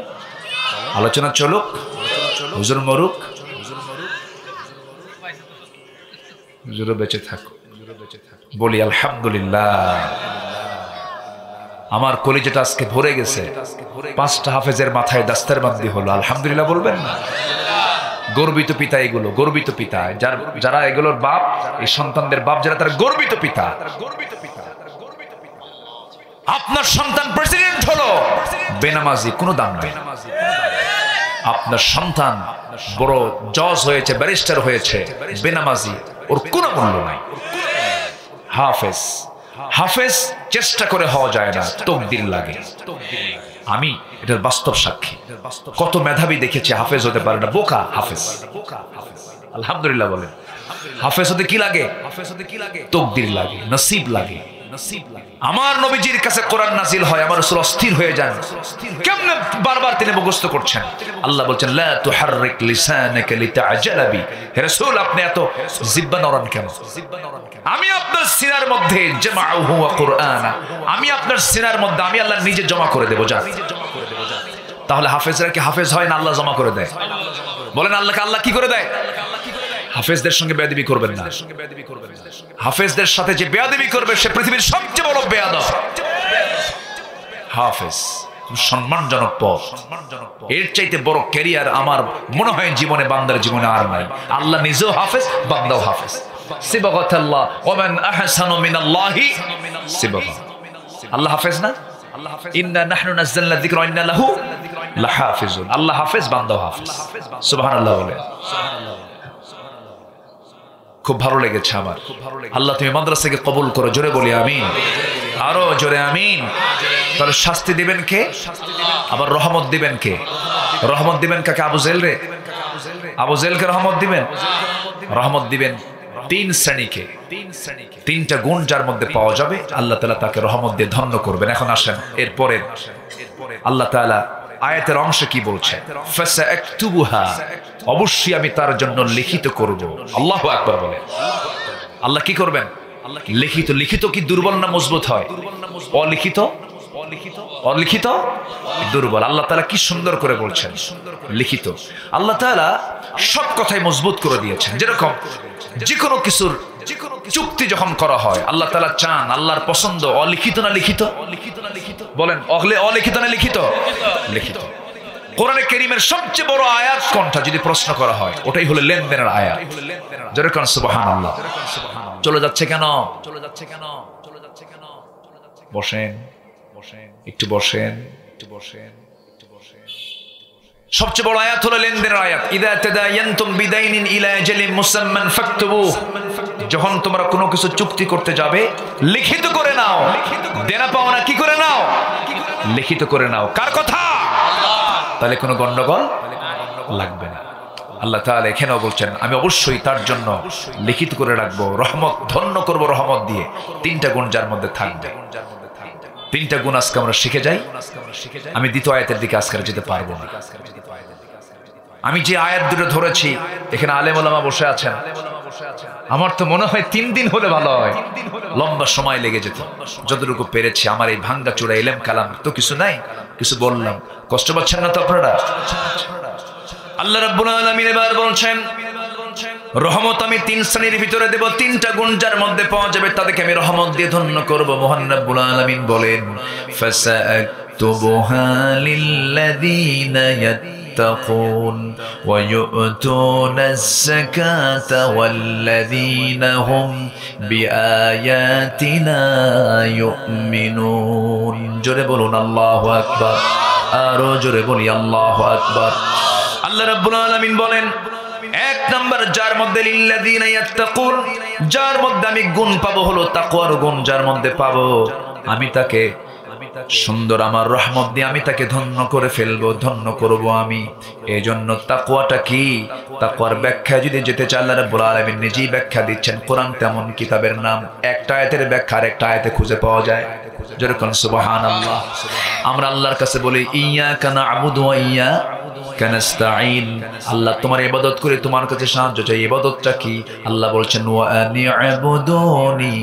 আলোচনা চলুক, হুজুর মরুক, হুজুর বেঁচে থাকুক, বলি আলহামদুলিল্লাহ। আমার কলিজাটা আজকে ভরে গেছে। 5টা হাফেজের মাথায় দাস্তারবন্দি হলো, আলহামদুলিল্লাহ বলবেন না? গর্বিত পিতা এগুলো, গর্বিত পিতা যারা এগুলোর বাপ, এই সন্তানদের বাপ যারা, তারা গর্বিত পিতা। আপনার সন্তান প্রেসিডেন্ট হলো, বেনামাজি কোনো দাম নাই। আপনার সন্তান বড় জজ হয়েছে, ব্যারিস্টার হয়েছে, বেনামাজি, ওর কোনো মূল্য নাই। হাফেজ, হাফেজ চেষ্টা করে হওয়া যায় না, তকদির লাগে। আমি এটার বাস্তব সাক্ষী। কত মেধাবী দেখেছি হাফেজ হতে পারে না, বোকা হাফেজ। আলহামদুলিল্লাহ বলেন। হাফেজ হতে কি লাগে? তকদির লাগে, নসিব লাগে। আমার নবীজির কাছে কোরআন নাজিল হয়, আমার রাসূল অস্থির হয়ে যান। কেমনে বারবার তিনি মুখস্থ করছেন? আল্লাহ বলছেন লা তুহাররিক লিসানাকা লিতাআজালা বি। হে রাসূল, আপনি এত জিহ্বা নড়ান কেন? আমি আপনার সিনার মধ্যে জামাউহু ওয়া কুরআনা, আমি আপনার সিনার মধ্যে আমি আল্লাহ নিজে জমা করে দেব। যা, তাহলে হাফেজরা কি হাফেজ হয় না আল্লাহ জমা করে দেয়? বলেন আল্লাহকে আল্লাহ কি করে দেয়? হাফেজদের সঙ্গে বেয়াদবি করবেন না। হাফেজদের সাথে যে বেয়াদবি করবে সে পৃথিবীর সবচেয়ে বড় বেয়াদব। হাফেজ সম্মানজনক পদ, এর চাইতে বড় ক্যারিয়ার আমার মনে হয় জীবনে, বান্দার জীবনে আর নাই। আল্লাহ নিজেও হাফেজ, বান্দাও হাফেজ। সিবগাতাল্লাহ ওয়া মান আহসানু মিনাল্লাহি সিবগা। আল্লাহ হাফেজ না? ইন্না নাহনু নাযালনা যিকরা ওয়া ইন্না লাহু লাহাফিজুন। আল্লাহ হাফেজ, বান্দাও হাফেজ। সুবহানাল্লাহ বলে। খুব ভালো লেগেছে আমার। আল্লাহ তুমি মাদ্রাসাকে কবুল করো, জোরে বলি আমিন, আরো জোরে আমিন। তাহলে শাস্তি দিবেন কে? আবার রহমত দিবেন কে? রহমত দিবেন কাকে? আবু জেল রে, আবু জেলকে রহমত দিবেন। রহমত দিবেন তিন শ্রেণীকে, তিনটা গুণ যার মধ্যে পাওয়া যাবে আল্লাহ তাআলা তাকে রহমত দিয়ে ধন্য করবেন। এখন আসেন এরপরে আল্লাহ তাআলা আয়াতের অংশে কি বলছে? ফাসাআকতুবুহা, অবশ্যই আমি তার জন্য লিখিত করব। আল্লাহু আকবার বলে। আল্লাহ কি করবেন? লিখিত। লিখিত কি দুর্বল না মজবুত হয়? অলিখিত, অলিখিত দুর্বল। আল্লাহ তাআলা কি সুন্দর করে বলছেন লিখিত। আল্লাহ তাআলা সব কথাই মজবুত করে দিয়েছেন। যেরকম যে কোনো কিছুর চুক্তি যখন করা হয় আল্লাহ তাআলা চান, আল্লাহর পছন্দ অলিখিত না লিখিত? বলেন অলিখিত না লিখিত? লিখিত। কোরআনে কারীমের সবচেয়ে বড় আয়াত কোনটা যদি প্রশ্ন করা হয়, ওটাই হলো লেনদেনের আয়াত। যেরকম সুবহানাল্লাহ। চলে যাচ্ছে কেন? বসেন, একটু বসেন। সবচেয়ে বড় আয়াত হলো লেনদেনের আয়াত। ইদা তাদায়ানতুম বিদাইনিন ইলা আজালিন মুসাম্মান ফাকতুবুহ। যখন তোমরা কোনো কিছু চুক্তি করতে যাবে লিখিত করে নাও। দেনা পাওনা কি করে নাও? লিখিত করে নাও। কার কথা? তাহলে কোনো গন্ডগোল লাগবে না। আল্লাহ তাআলা এখানেও বলছেন আমি অবশ্যই তার জন্য লিখিত করে রাখবো, রহমত ধন্য করব রহমত দিয়ে। তিনটা গুণ যার মধ্যে থাকবে। তিনটা গুণ আজকে আমরা শিখে যাই। আমি দ্বিতীয় আয়াতের দিকে আজকে যেতে পারবো না। আমি যে আয়াত দুটো ধরেছি, এখানে আলেম ওলামা বসে আছেন, আমার তো মনে হয় 3 দিন হলে ভালো হয়। লম্বা সময় লেগে যেত। যতটুকু পেরেছি আমার এই ভাঙ্গা চূড়া ইলম কালাম তো কিছু নাই, কিছু বললাম। কষ্ট পাচ্ছেন না তো আপনারা? আল্লাহ রাব্বুল আলামিন এবার বলছেন রহমত আমি 3 শ্রেণীর ভিতরে দেব। 3টা গুণ যার মধ্যে পাওয়া যাবে তাদেরকে আমি রহমত দিয়ে ধন্য করব। মহান রাব্বুল আলামিন বলেন ফাসাআকতুবুহা লিল্লাযীনা يتقون ويؤتون الزكاة والذين هم بآياتنا يؤمنون জোরে বলুন আল্লাহু আকবার। আরো জোরে বলি আল্লাহু আকবার। আল্লাহ রাব্বুল আলামিন বলেন 1 নাম্বার যার মধ্যে লিল্লাযীনা ইয়াত্তাকুন, যার মধ্যে আমি গুণ পাবো হলো তাকওয়ার গুণ। যার মধ্যে পাবো আমি তাকে সুন্দর আমার রহমত দিয়ে আমি তাকে ধন্য করে ফেলবো, ধন্য করব আমি। এই জন্য তাকওয়াটা কি? তাকওয়ার ব্যাখ্যা যদি যেতে চাই আল্লাহ রাব্বুল আলামিন নিজেই ব্যাখ্যা দিচ্ছেন। কোরআন তেমন কিতাবের নাম একটা আয়াতের ব্যাখ্যা আরেকটা আয়াতে খুঁজে পাওয়া যায়। যেরকম সুবহানাল্লাহ। আমরা আল্লাহর কাছে বলি ইয়াকা না'বুদু ওয়া ইয়াকা নাস্তাঈন। আল্লাহ তোমার ইবাদত করে তোমার কাছে সাহায্য চাই। ইবাদতটা কি? আল্লাহ বলছেন ওয়া আনি'বুদুনি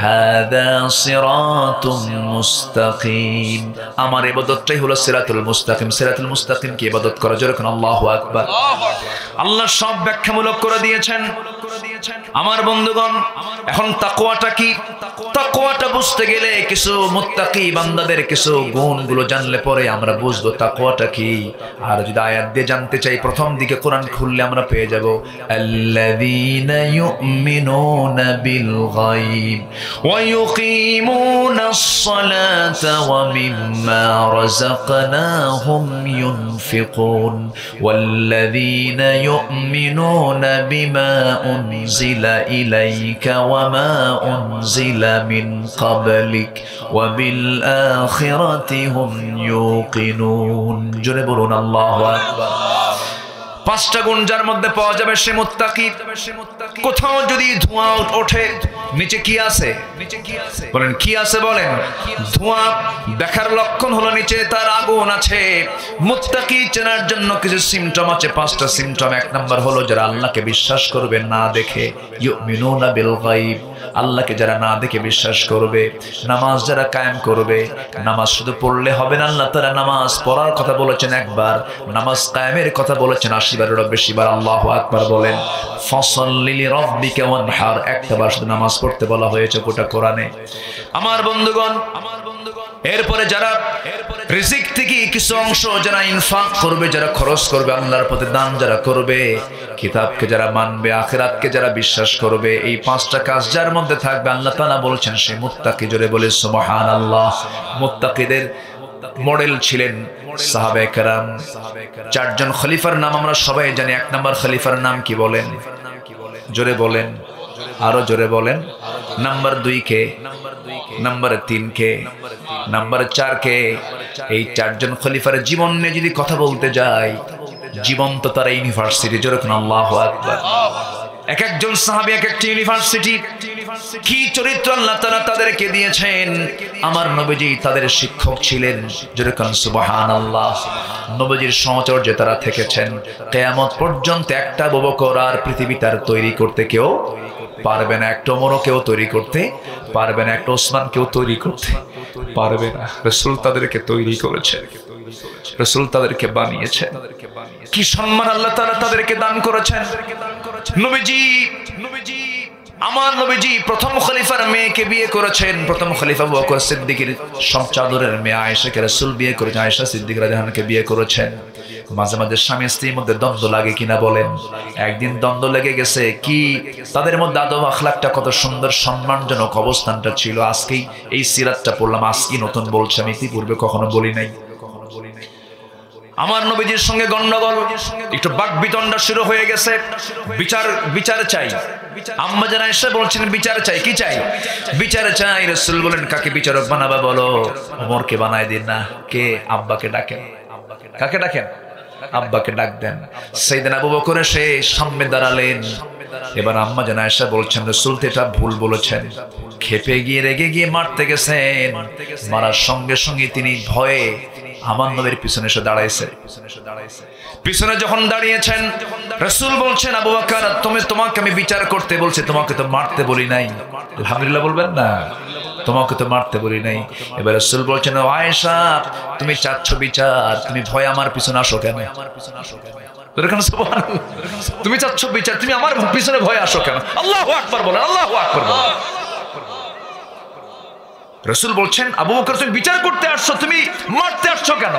হাযা সিরাতুম মুস্তাকিম। আমার ইবাদতটাই হলো সিরাতুল মুস্তাকিম। সিরাতুল মুস্তাকিম কি? ইবাদত করা। যেরকম আল্লাহু আকবার। আল্লাহ সব ব্যাখ্যামূলক করে দিয়েছেন। আমার বন্ধুগণ, এখন তাকওয়াটা কি? তাকওয়াটা বুঝতে গেলে কিছু মুত্তাকি বান্দাদের কিছু গুণগুলো জানলে পরে আমরা বুঝবো তাকওয়াটা কি। আর যদি আয়াত দিয়ে জানতে চাই, প্রথম দিকে কোরআন খুললে আমরা পেয়ে যাব আল্লাযীনা ইউমিনুনা বিল গায়ব ওয়া ইউকিমুনাস সালাতা ওয়া মিম্মা রাযাকনাহুম ইউনফিকুন ওয়াল্লাযীনা ইউমিনুনা বিমা উনজিলা ইলাইকা ওয়া মা উনজিলা মিন ক্বাবলিক ওয়া বিল আখিরাতি হুম ইউকিনুন। জোরে বলুন আল্লাহু আকবার। পাঁচটা গুণ যার মধ্যে পাওয়া যাবে সে মুত্তাকি। কোথাও যদি ধোঁয়া ওঠে, নিচে কি আছে? বলেন কি আছে? বলেন ধোঁয়া। দেখার লক্ষণ হলো নিচে তার আগুন আছে। মুত্তাকি চেনার জন্য কিছু সিমটম আছে, পাঁচটা সিমটম। এক নাম্বার হলো যারা আল্লাহকে বিশ্বাস করবে না দেখে, ইউমিনুনা বিল গায়ব, আল্লাহকে যারা না দেখে বিশ্বাস করবে। নামাজ যারা কায়েম করবে, নামাজ শুধু পড়লে হবে না, আল্লাহ তাআলা নামাজ পড়ার কথা বলেছেন একবার, নামাজ কায়েমের কথা বলেছেন ৮০ বারেরও বেশি বার। আল্লাহু আকবার বলেন। ফাসাল্লি লিরাব্বিকা ওয়ানহার, একটা বার শুধু নামাজ পড়তে বলা হয়েছে গোটা কোরআনে। আমার বন্ধুগণ, এরপরে যারা রিজিক থেকে কিছু অংশ যারা ইনফাক করবে, যারা খরচ করবে, আল্লাহর পথে দান যারা করবে, কিতাবকে যারা মানবে, আখিরাতকে যারা বিশ্বাস করবে, এই পাঁচটা কাজ যার মধ্যে থাকবে, আল্লাহ তাআলা বলেছেন সে মুত্তাকি। জোরে বলে সুবহানাল্লাহ। মুত্তাকিদের মডেল ছিলেন সাহাবায়ে কেরাম। চারজন খলিফার নাম আমরা সবাই জানি। এক নাম্বার খলিফার নাম কি বলেন? জোরে বলেন, আরো জোরে বলেন। নাম্বার 2 কে? নাম্বার 3 কে? নাম্বার 4 কে? এই চারজন খলিফার জীবন নিয়ে যদি কথা বলতে যাই, জীবন্ত তারা ইউনিভার্সিটি। জোরে কোন আল্লাহু আকবার। এক একজন সাহাবী এক একটা ইউনিভার্সিটি। কি চরিত্র আল্লাহ তাআলা তাদেরকে দিয়েছেন। আমার নবীজি তাদের শিক্ষক ছিলেন। জোরে কোন সুবহানাল্লাহ। নবীজির সহচর্যে তারা থেকেছেন কিয়ামত পর্যন্ত। একটা আবু বকর আর পৃথিবীতে আর তৈরি করতে কেউ পারবে না, একটা ওমরও কেউ তৈরি করতে পারবে না, একটা ওসমান কেউ তৈরি করতে পারবে না। রাসূল তাদেরকে তৈরি করেছেন, রাসূল তাদেরকে বানিয়েছেন। কি সম্মান আল্লাহ তাআলা তাদেরকে দান করেছেন। নবীজি আমার নবীজি প্রথম খলিফার মেয়েকে বিয়ে করেছেন। প্রথম খলিফা আবু বকর সিদ্দিকের সবচাদরের মেয়ে আয়েশাকে রাসূল বিয়ে করেছেন, আয়েশা সিদ্দিকা রাদিয়াল্লাহু আনহাকে বিয়ে করেছেন। মাঝে মাঝে স্বামী স্ত্রীর মধ্যে দ্বন্দ্ব লাগে কিনা বলেন? একদিন দ্বন্দ্ব লেগে গেছে। কি তাদের মধ্যে আদব আখলাকটা কত সুন্দর, সম্মানজনক অবস্থানটা ছিল। আজকেই এই সিরাতটা পড়লাম, আজকেই নতুন বলছি, আমি ইতিপূর্বে কখনো বলি নাই। আমার নবীজির সঙ্গে গন্ডগোল, একটু বাকবিতণ্ডা শুরু হয়ে গেছে। বিচার চাই। আম্মা জান আয়েশা বলছেন বিচার চাই। কি চাই? বিচার চাই। রাসূল বলেন কাকে বিচারক বানাবা বলো? ওমরকে বানায় দিন না। কে? আব্বাকে ডাকেন। কাকে ডাকেন? আব্বাকে ডাক দেন। সাইয়েদনা আবু বকর এসে সামনে দাঁড়ালেন। এবার আম্মা জান আয়েশা বলছেন রাসূল তো এটা ভুল বলেছেন। খেপে গিয়ে রেগে গিয়ে মারতে গেছেন। মারার সঙ্গে সঙ্গে তিনি ভয়ে আমার নবীর পিছনে এসে দাঁড়াইছে। পিছনে যখন দাঁড়িয়েছেন, রাসূল বলছেন আবু বকর তোমাকে আমি বিচার করতে বলছি, তোমাকে তো মারতে বলি নাই। আলহামদুলিল্লাহ বলবেন না? তোমাকে তো মারতে বলি নাই। এবার রাসূল বলছেন ও আয়েশা তুমি চাচ্ছ বিচার, তুমি ভয় আমার পিছনে আসো কেন? তুমি চাচ্ছ বিচার, তুমি আমার পিছনে ভয় আসো কেন? আল্লাহু আকবার বলেন, আল্লাহু আকবার বলেন। রাসূল বলছেন আবু বকর তুমি বিচার করতে আসছো, তুমি মারতে আসছো কেন?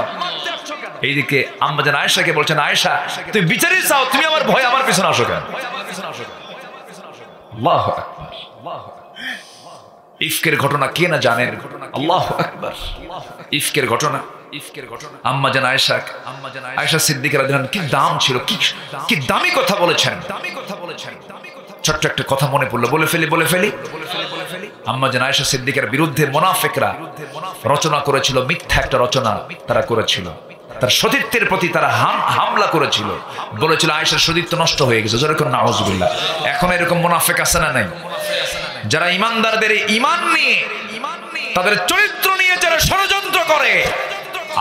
এইদিকে আম্মা জান আয়েশাকে বলছেন আয়েশা তুমি বিচারই চাও, তুমি আমার ভয় আমার পিছনে আসো কেন? আল্লাহু আকবার। ইফকের ঘটনা কে না জানেন? আল্লাহু আকবার। ইফকের ঘটনা আম্মা জান আয়েশা সিদ্দিকা রাদিয়াল্লাহু আনহা কি দাম ছিল, কি দামি কথা বলেছেন। ছোট্ট একটা কথা মনে পড়লো, বলে ফেলি। আম্মা জান আয়েশা সিদ্দিকার বিরুদ্ধে মুনাফিকরা রচনা করেছিল, মিথ্যা একটা রচনা তারা করেছিল। তার সতীত্বের প্রতি তারা হামলা করেছিল। বলেছিল আয়েশার সতীত্ব নষ্ট হয়ে গেছে। যেরকম নাউজুবিল্লাহ। এখন এরকম মুনাফিক আছে না নাই? যারা ইমানদারদের ঈমান নিয়ে, তাদের চরিত্র নিয়ে যারা ষড়যন্ত্র করে,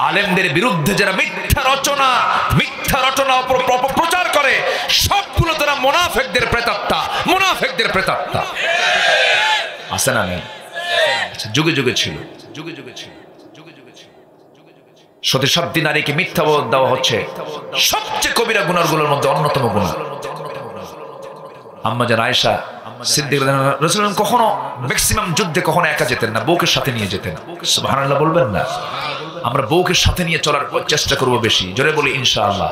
আলেমদের বিরুদ্ধে যারা মিথ্যা রচনা প্রচার করে, সবগুলো তারা মুনাফিকদের প্রেতাত্মা। আছে না নেই? যুগে যুগে ছিল। সতী সাধ্যী নারীকে মিথ্যা দেওয়া হচ্ছে সবচেয়ে কবিরা গুনাহগুলোর মধ্যে অন্যতম গুনাহ। আম্মা জান আয়েশা সিদ্দিক রাসূলুল্লাহ কখনো ম্যাক্সিমাম যুদ্ধে কখনো একা যেতেন না, বউকে সাথে নিয়ে যেতেন। সুবহানাল্লাহ বলবেন না? আমরা বউকে সাথে নিয়ে চলার চেষ্টা করব বেশি, জোরে বলি ইনশাআল্লাহ।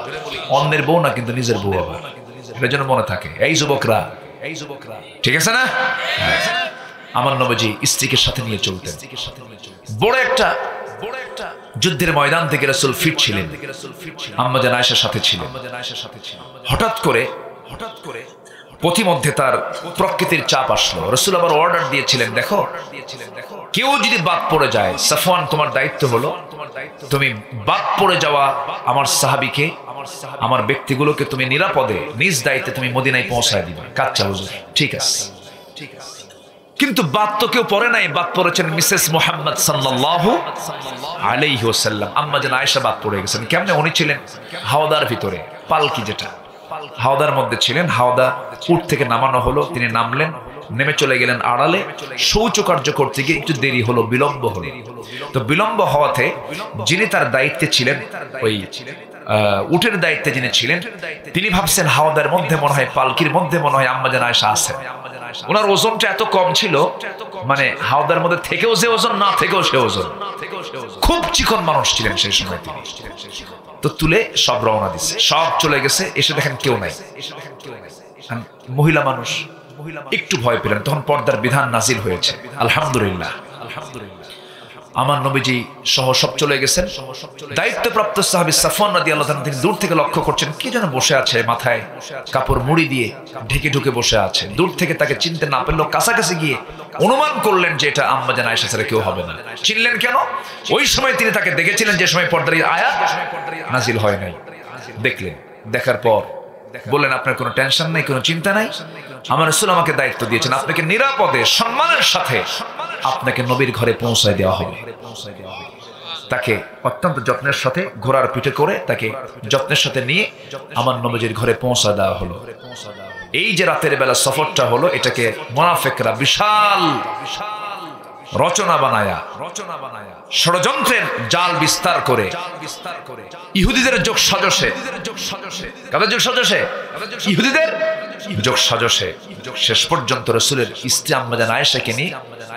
অন্যের বউ না, কিন্তু নিজের বউ আবার, এটা যেন মনে থাকে। এই যুবকরা, ঠিক আছে না? আমার নবীজি স্ত্রীকে সাথে নিয়ে চলতেন। বড় একটা যুদ্ধের ময়দান থেকে রাসূল ফিরছিলেন, আম্মা জান আয়েশার সাথে ছিলেন। হঠাৎ করে পথিমধ্যে তার প্রকৃতির চাপ আসলো। রাসূল আবার অর্ডার দিয়েছিলেন, দেখো কেউ যদি বাদ পড়ে যায়, সাফওয়ান তোমার দায়িত্ব হলো তুমি বাদ পড়ে যাওয়া আমার সাহাবীকে, আমার ব্যক্তিগুলোকে তুমি নিরাপদে নিজ দায়িত্বে তুমি মদিনায় পৌঁছায় দিবে। কাচ্চা হুজুর, ঠিক আছে। কিন্তু বাদ তো কেউ পড়ে নাই, বাদ পড়েছেন মিসেস মুহাম্মদ সাল্লাল্লাহু আলাইহি ওয়াসাল্লাম। আম্মা জান আয়েশা বাদ পড়ে গেছেন। কেমনে? উনি ছিলেন হাওদার ভিতরে, পালকি যেটা হাওদার মধ্যে ছিলেন। হাওদা উট থেকে নামানো হলো, তিনি নামলেন, নেমে চলে গেলেন আড়ালে। শৌচকার্য করতে গিয়ে একটু দেরি হলো, বিলম্ব হলো। তো বিলম্ব হওয়াতে যিনি তার দায়িত্বে ছিলেন, ওই উটের দায়িত্বে যিনি ছিলেন, তিনি ভাবছেন হাওদার মধ্যে মনে হয়, পালকির মধ্যে মনে হয় আম্মা জান আয়েশা আছেন। ওনার ওজনটা এত কম ছিল, মানে হাওদার মধ্যে থেকেও যে ওজন, না থেকেও সে ওজন। খুব চিকন মানুষ ছিলেন সেই সময় তিনি। তো তুলে সব রওনা দিচ্ছে, সব চলে গেছে। এসে দেখেন কেউ নাই, মহিলা মানুষ একটু ভয় পেলেন। তখন পর্দার বিধান নাজিল হয়েছে, আলহামদুলিল্লাহ। আমার নবীজি সহ সব চলে গেছেন। দায়িত্বপ্রাপ্ত সাহাবী সাফওয়ান রাদিয়াল্লাহু আনহু, তিনি দূর থেকে লক্ষ্য করছেন কি যেন বসে আছে, মাথায় কাপড় মুড়ি দিয়ে ঢেকে ঢুকে বসে আছে। দূর থেকে তাকে চিনতে না পারলেও কাছাকাছি গিয়ে অনুমান করলেন যে এটা আম্মা জান আয়েশা ছাড়া কেউ হবে না। চিনলেন কেন? ওই সময় তিনি তাকে দেখেছিলেন যে সময় পর্দার আয়াত নাজিল হয় নাই। দেখলেন, দেখার পর বললেন, আপনার কোনো টেনশন নাই, কোনো চিন্তা নাই। আমার রাসূল আমাকে দায়িত্ব দিয়েছেন, আপনাকে নিরাপদে সম্মানের সাথে আপনাকে নবীর ঘরে পৌঁছায় দেওয়া হবে। তাকে অত্যন্ত যত্নের সাথে ঘোড়ার পিঠে করে তাকে যত্নের সাথে নিয়ে আমার নবীজির ঘরে পৌঁছা দেওয়া হলো। এই যে রাতের বেলা সফরটা হলো, এটাকে মুনাফিকরা বিশাল রচনা বানায়া, ষড়যন্ত্রের জাল বিস্তার করে, ইহুদিদের যোগ সাজসে, কাদের যোগ সাজসে? ইহুদিদের যোগ সাজসে শেষ পর্যন্ত রাসূলের স্ত্রী আম্মা জান আয়েশাকে নিয়ে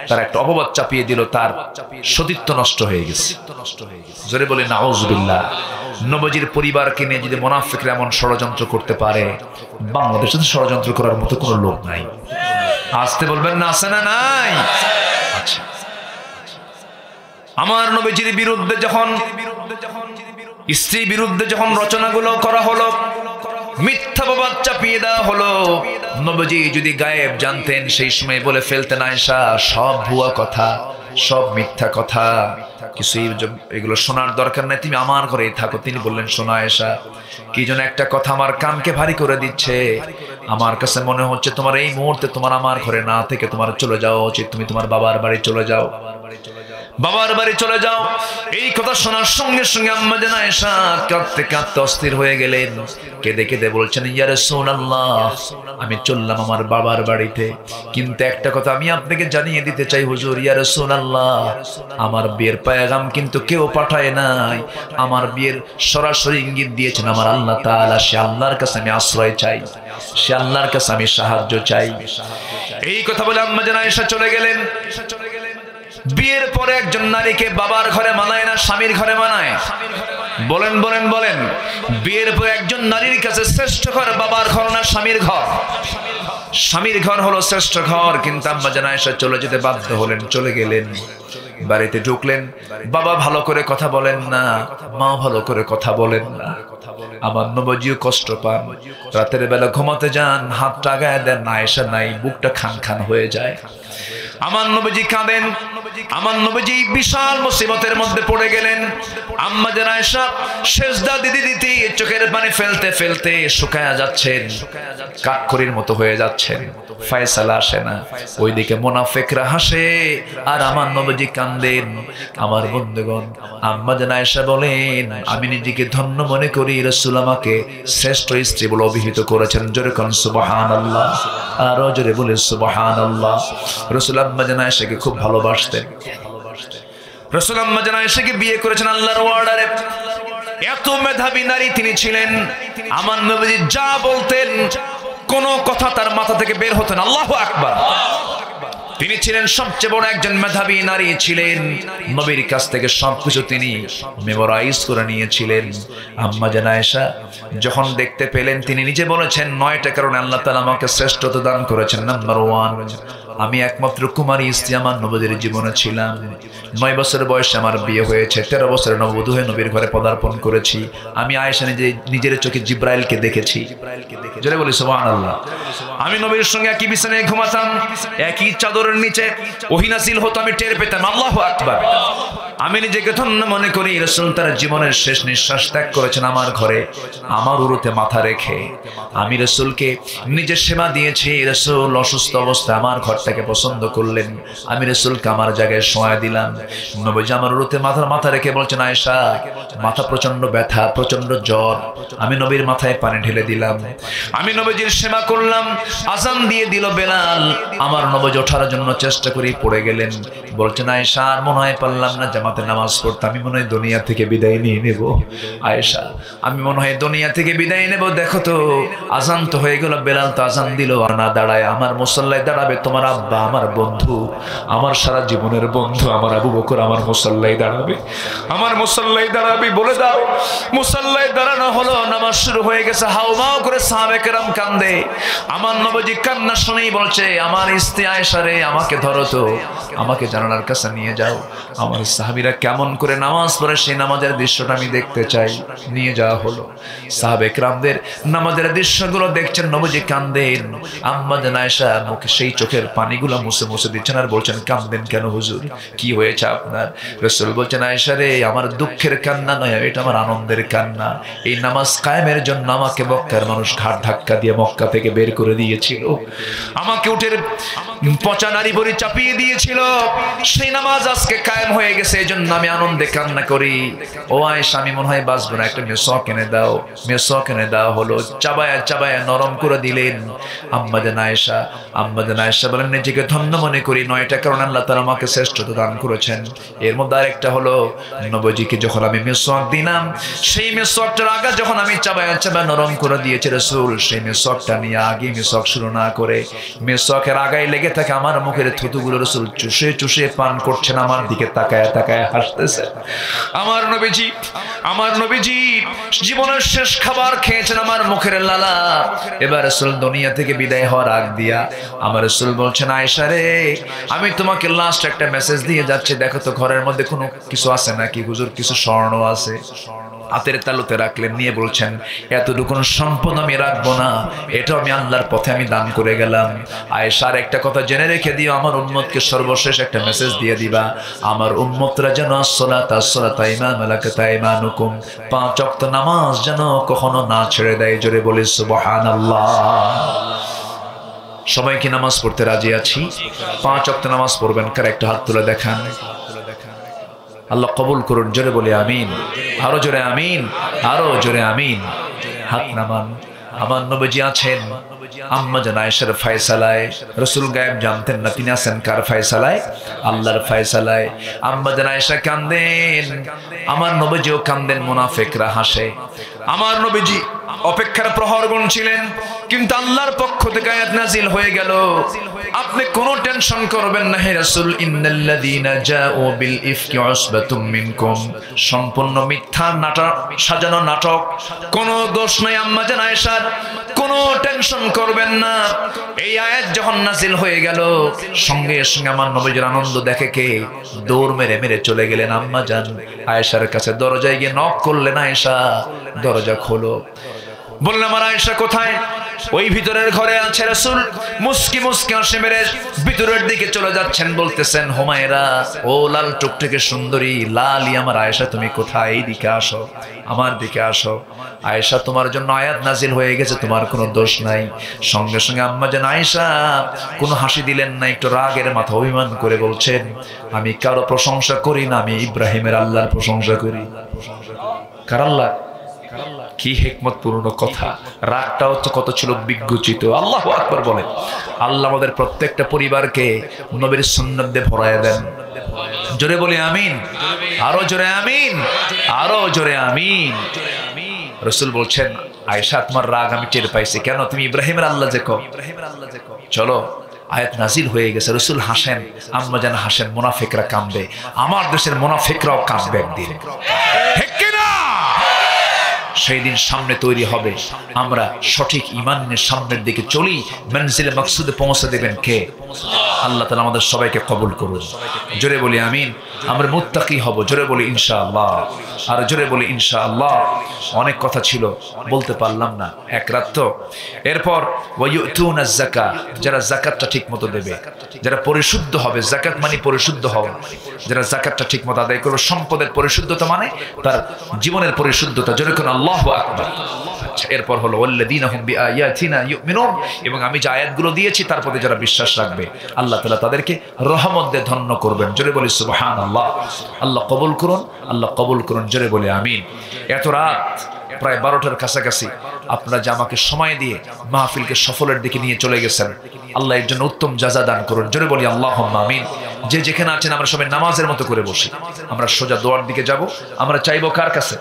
তারা একটা অপবাদ চাপিয়ে দিল, তার সতীত্ব নষ্ট হয়ে গেছে। জোরে বলে নাউজুবিল্লাহ। নবীজির পরিবারকে নিয়ে যদি মুনাফিকরা এমন ষড়যন্ত্র করতে পারে, বাংলাদেশে তো ষড়যন্ত্র করার মতো কোনো লোক নাই। আসতে বলবেন না, আছে না নাই? আচ্ছা, আমার নবীজির বিরুদ্ধে যখন, স্ত্রী বিরুদ্ধে যখন রচনাগুলো করা হলো, মিথ্যা অপবাদ চাপিয়ে দেওয়া হলো, নবীজি যদি গায়েব জানতেন সেই সময় বলে ফেলতেন, আয়েশা সব ভুয়া কথা, সব মিথ্যা কথা, কিছুই এগুলো শোনার দরকার নাই, তুমি আমার ঘরেই থাকো। তিনি বললেন, শোনো আয়েশা, কি যেন একটা কথা আমার কানকে ভারী করে দিচ্ছে। আমার কাছে মনে হচ্ছে তোমার এই মুহূর্তে তোমার আমার ঘরে না থেকে তোমার চলে যাওয়া উচিত, তুমি তোমার বাবার বাড়ি চলে যাও, বাবার বাড়ি চলে যাও। এই কথা শোনার সঙ্গে সঙ্গে আম্মা জান আয়েশা কাঁদতে কাঁদতে অস্থির হয়ে গেলেন। কেঁদে কেঁদে বলছেন, ইয়া রাসূলুল্লাহ, আমি চললাম আমার বাবার বাড়িতে, কিন্তু একটা কথা আমি আপনাকে জানিয়ে দিতে চাই হুজুর, ইয়া রাসূলুল্লাহ, আমার বিয়ের পয়গাম কিন্তু কেউ পাঠায় নাই। আমার বিয়ের সরাসরি ইঙ্গিত দিয়েছেন আমার আল্লাহ তাআলা। সে আল্লাহর কাছে আমি আশ্রয় চাই, সে আল্লাহর কাছে আমি সাহায্য চাই। এই কথা বলে আম্মা জান আয়েশা চলে গেলেন। বিয়ের পরে একজন নারীকে বাবার ঘরে মানায় না স্বামীর ঘরে মানায়? বলেন বলেন বলেন। বিয়ের পরে একজন নারীর কাছে শ্রেষ্ঠ ঘর বাবার ঘর না স্বামীর ঘর? স্বামীর ঘর হলো শ্রেষ্ঠ ঘর। কিন্তু আম্মা জান আয়েশা চলে যেতে বাধ্য হলেন, চলে গেলেন। বাড়িতে ঢুকলেন, বাবা ভালো করে কথা বলেন না, মা ভালো করে কথা বলেন না। আমার নবীজিও কষ্ট পান, রাতের বেলা ঘুমাতে যান, হাতটা গায়ে দেন, আয়েশা নাই, বুকটা খান খান হয়ে যায়। আমার নবীজি কাঁদেন, আমার নবীজি বিশাল মুসিবতের মধ্যে পড়ে গেলেন। আম্মা জান আয়েশা সেজদা দিতে দিতে চোখের পানি ফেলতে ফেলতে শুকায়া যাচ্ছেন, কাঠখড়ির মতো হয়ে যাচ্ছেন, ফয়সালা আসে না। ওইদিকে মুনাফিকরা হাসে আর আমার নবীজি কাঁদেন। আমার বন্ধুগণ, আম্মা জান আয়েশা বলেন, আমি নিজেকে ধন্য মনে করি, রাসূল আমাকে শ্রেষ্ঠ স্ত্রী বলে অভিহিত করেছেন। জোরে কোন সুবহানাল্লাহ, আরো জোরে বলে সুবহানাল্লাহ। রাসূল আম্মা জান আয়েশাকে খুব ভালোবাসতেন। রাসূল আম্মা জান আয়েশাকে বিয়ে করেছেন আল্লাহর অর্ডারে। এত মেধাবী নারী তিনি ছিলেন। আমার নবীজি যা বলতেন কোনো কথা তার মাথা থেকে বের হতো না। আল্লাহু আকবার। তিনি ছিলেন সবচেয়ে বড় একজন মেধাবী নারী ছিলেন। নবীর কাছ থেকে সবকিছু তিনি মেমোরাইজ করে নিয়েছিলেন। আম্মা জান আয়েশা যখন দেখতে পেলেন, তিনি নিজে বলেছেন 9টা কারণে আল্লাহ তাআলা আমাকে শ্রেষ্ঠত্ব দান করেছেন। নাম্বার 1, আমি একমাত্র কুমারী স্ত্রী আমার নবীর জীবনে ছিলাম। 9 বছর বয়সে আমার বিয়ে হয়েছে, 13 বছরে নববধূ হয়ে নবীর ঘরে পদার্পণ করেছি। আমি আয়েশা নিজের চোখে জিব্রাইলকে দেখেছি। জোরে বলি সুবহানাল্লাহ। আমি নবীর সঙ্গে একই বিছানায় ঘুমাতাম, একই চাদরের নিচে ওহী নাযিল হতো, আমি টের পেতাম। আল্লাহু আকবার। আমি নিজেকে ধন্য মনে করি, রাসূল তার জীবনের শেষ নিঃশ্বাস ত্যাগ করেছেন আমার ঘরে, আমার উরুতে মাথা রেখে। আমি রাসূলকে নিজের সেবা দিয়েছি। রাসূল অসুস্থ অবস্থায় আমার ঘরটাকে পছন্দ করলেন, আমি রাসূলকে আমার জায়গায় শোয়া দিলাম। নবীজি আমার উরুতে মাথা রেখে বলছেন, আয়েশা মাথা প্রচন্ড ব্যথা, প্রচন্ড জ্বর। আমি নবীর মাথায় পানি ঢেলে দিলাম, আমি নবীজির সেবা করলাম। আযান দিয়ে দিল বেলাল, আমার নবীজি ওঠার জন্য চেষ্টা করে পড়ে গেলেন। বলছেন, আয়েশা আর মনে হয় পারলাম না জামাতে নামাজ পড়তে, আমি মনে হয় দুনিয়া থেকে বিদায় নিয়ে নেব। আয়েশা আমি মনে হয় দুনিয়া থেকে বিদায় নেব, দেখো তো আযান তো হয়ে গেল, বেলাল তো আযান দিল আর না দাঁড়ায় আমার মুসল্লায় দাঁড়াবে তোমার আব্বা, আমার বন্ধু, আমার সারা জীবনের বন্ধু, আমার আবু বকর আমার মুসল্লায় দাঁড়াবে, আমার মুসল্লায় দাঁড়াবে। বলে দাও। মুসল্লায় দাঁড়ানো হলো, নামাজ শুরু হয়ে গেছে। হাউমাউ করে সাহাবে কেরাম কান্দে। আমার নবীজি কান্না শুনেই বলছে, আমার স্ত্রী আয়েশা রে, আমাকে ধরো তো, আমাকে জানালার কাছে নিয়ে যাও। আমার সাহাবীরা কেমন করে নামাজ পড়ে সেই নামাজের দৃশ্যটা আমি দেখতে চাই। নিয়ে যাওয়া হলো। সাহাবে কেরামদের নামাজের দৃশ্যগুলো দেখছেন, নবীজি কান্দেন। আম্মা জান আয়েশা মুখে সেই চোখের পানিগুলো মুছে মুছে দিচ্ছেন আর বলছেন, কান্দেন কেন হুজুর, কি হয়েছে আপনার? রাসূল বলছেন, আয়েশা রে, আমার দুঃখের কান্না নয়, এটা আমার আনন্দের কান্না। এই নামাজ কায়েমের জন্য আমাকে মক্কার মানুষ ঘাট ধাক্কা দিয়ে মক্কা থেকে বের করে দিয়েছিল, আমাকে উটের পচা নারী বড়ি চাপিয়ে দিয়েছিল, সেই নামাজ আজকে কায়েম হয়ে গেছে, এই জন্য আমি আনন্দে কান্না করি। ও আয়েশা আমি মনে হয় বাঁচবো না, একটা মেসওয়াক এনে দাও। মেসওয়াক এনে দেওয়া হলো, চাবায়া চাবায়া নরম করে দিলেন। আম্মা জান আয়েশা বলেন, নিজেকে ধন্য মনে করি, 9টা কারণে আল্লাহ তাআলা আমাকে শ্রেষ্ঠত্ব দান করেছেন। এর মধ্যে আরেকটা হলো, নবীজিকে যখন আমি মেসওয়াক দিলাম, সেই মেসওয়াকটার আগা যখন আমি চাবায়া চাবায়া নরম করে দিয়েছি, রাসূল সেই মেসওয়াকটা নিয়ে আগে মেসওয়াক শুরু না করে মেসওয়াকের আগায় লেগে থাকে আমার মুখের থুতুগুলো রাসূল চুষে চুষে পান করছেন, আমার দিকে তাকায় তাকায় হাসতেছে। আমার নবীজি জীবনের শেষ খাবার খেয়েছেন আমার মুখের লালা। এবার রাসূল দুনিয়া থেকে বিদায় হওয়ার আগ দিয়া আমার রাসূল বলছেন, আয়েশা রে, আমি তোমাকে লাস্ট একটা মেসেজ দিয়ে যাচ্ছি, দেখো তো ঘরের মধ্যে কোনো কিছু আছে নাকি? হুজুর কিছু স্বর্ণ আছে। হাতের তালুতে রাখলেন, নিয়ে বলছেন, এতটুকু সম্পদ আমি রাখবো না, এটা আমি আল্লাহর পথে আমি দান করে গেলাম। আয়েশার একটা কথা জেনে রেখে দিও, আমার উম্মতকে সর্বশেষ একটা মেসেজ দিয়ে দিবা, আমার উম্মতরা যেন আসসালাতা ইমামা লাকাতা ইমানুকুম, 5 ওয়াক্ত নামাজ যেন কখনো না ছেড়ে দেয়। জোরে বলি সুবহানাল্লাহ। সবাই কি নামাজ পড়তে রাজি আছি? 5 ওয়াক্ত নামাজ পড়বেন, কার একটা হাত তুলে দেখান। আল্লাহ কবুল করুন। জোরে বলি আমিন। আরো জোরে আমিন, আরো জোরে আমিন। হাত নামান। আমার নবীজি আছেন আম্মা জান আয়েশার ফয়সালায়। রাসূল গায়েব জানতেন না, তিনি আছেন কার ফয়সালায়? আল্লাহর ফয়সালায়। আম্মা জান আয়েশা কান্দেন, আমার নবীজিও কান্দেন, মুনাফিকরা হাসে। আমার নবীজি অপেক্ষার প্রহর গুনছিলেন, কিন্তু আল্লাহর পক্ষ থেকে আয়াত নাযিল হয়ে গেল, আপনি কোনো টেনশন করবেন না হে রাসূল, ইন্নাল্লাযীনা জাউ বিল ইফকি উসবাতুম মিনকুম, সম্পূর্ণ মিথ্যা নাটক, সাজানো নাটক, কোনো দোষ নাই আম্মা জান আয়েশার, কোনো টেনশন করবেন না। এই আয়াত যখন নাযিল হয়ে গেল, সঙ্গে সঙ্গে আমার নবীজির আনন্দ দেখে কে দৌড় মেরে মেরে চলে গেলেন আম্মা জান আয়েশার কাছে, দরজায় গিয়ে নক করলেন, আয়েশা দরজা খোলো। বললেন, আমার আয়েশা কোথায়? ওই ভিতরের ঘরে আছে। রাসূল মুস্কি মুস্কি হাসি মেরে ভিতরের দিকে চলে যাচ্ছেন, বলতেছেন, হুমায়রা, ও লাল টুকটুকে সুন্দরী লালি আমার আয়েশা, তুমি কোথায়? এই দিকে আসো, আমার দিকে আসো। আয়েশা, তোমার জন্য আয়াত নাজিল হয়ে গেছে, তোমার কোনো দোষ নাই। সঙ্গে সঙ্গে আম্মা জান আয়েশা কোনো হাসি দিলেন না, একটু রাগের মাথা অভিমান করে বলছেন, আমি কারো প্রশংসা করি না, আমি ইব্রাহিমের আল্লাহর প্রশংসা করি। কার আল্লাহ? কি হিকমতপূর্ণ কথা। রাগটাও তো কত ছিল বিজ্ঞচিত। আল্লাহু আকবার বলেন। আল্লাহ আমাদের প্রত্যেকটা পরিবারকে নবীর সুন্নাত দিয়ে ভরায়া দেন। জোরে বলি আমিন, আরো জোরে আমিন, আরো জোরে আমিন। রাসূল বলছেন, আয়েশা তোমার রাগ আমি টের পাইছি, কেন? তুমি ইব্রাহিমের আল্লাহ যে কও। চলো আয়াত নাজিল হয়ে গেছে, রাসূল হাসেন, আম্মা জান হাসেন, মুনাফিকরা কাঁদবে, আমার দেশের মুনাফিকরাও কাঁদবে একদিন, ঠিক কি না? সেই দিন সামনে তৈরি হবে, আমরা সঠিক ঈমানের সামনের দিকে চলি, মঞ্জিলে মাকসুদে পৌঁছে দেবেন কে? আল্লাহ তাআলা আমাদের সবাইকে কবুল করুন। জোরে বলি আমিন। আমরা মুত্তাকি হব, জোরে বলি ইনশাআল্লাহ, আর জোরে বলি ইনশাআল্লাহ। অনেক কথা ছিল, বলতে পারলাম না, এক রাত তো। এরপর ওয়ায়ুতুনা যাকাত, যারা যাকাতটা ঠিকমতো দেবে, যারা পরিশুদ্ধ হবে, যাকাত মানে পরিশুদ্ধ হওয়া, যারা যাকাতটা ঠিকমতো আদায় করবে, সম্পদের পরিশুদ্ধতা মানে তার জীবনের পরিশুদ্ধতা, জোরে কোন আল্লাহু আকবার। আচ্ছা, এরপর হলো ওয়াল্লাযীনা হুম বিআয়াতিনা ইউমিনুন, এবং আমি যে আয়াতগুলো দিয়েছি তার প্রতি যারা বিশ্বাস রাখবে, আল্লাহ তাআলা তাদেরকে রহমত দিয়ে ধন্য করবেন। জোরে বলি সুবহানাল্লাহ। আল্লাহ কবুল করুন, আল্লাহ কবুল করুন, জোরে বলি আমিন। এত রাত প্রায় 12টার কাছাকাছি আপনারা যে আমাকে সময় দিয়ে মাহফিলকে সফলের দিকে নিয়ে চলে গেছেন, আল্লাহ এর জন্য উত্তম জাযা দান করুন, জোরে বলি আল্লাহুম্মা আমিন। যে যেখানে আছেন আমরা সবাই নামাজের মতো করে বসি, আমরা সোজা দোয়ার দিকে যাব। আমরা চাইবো কার কাছে?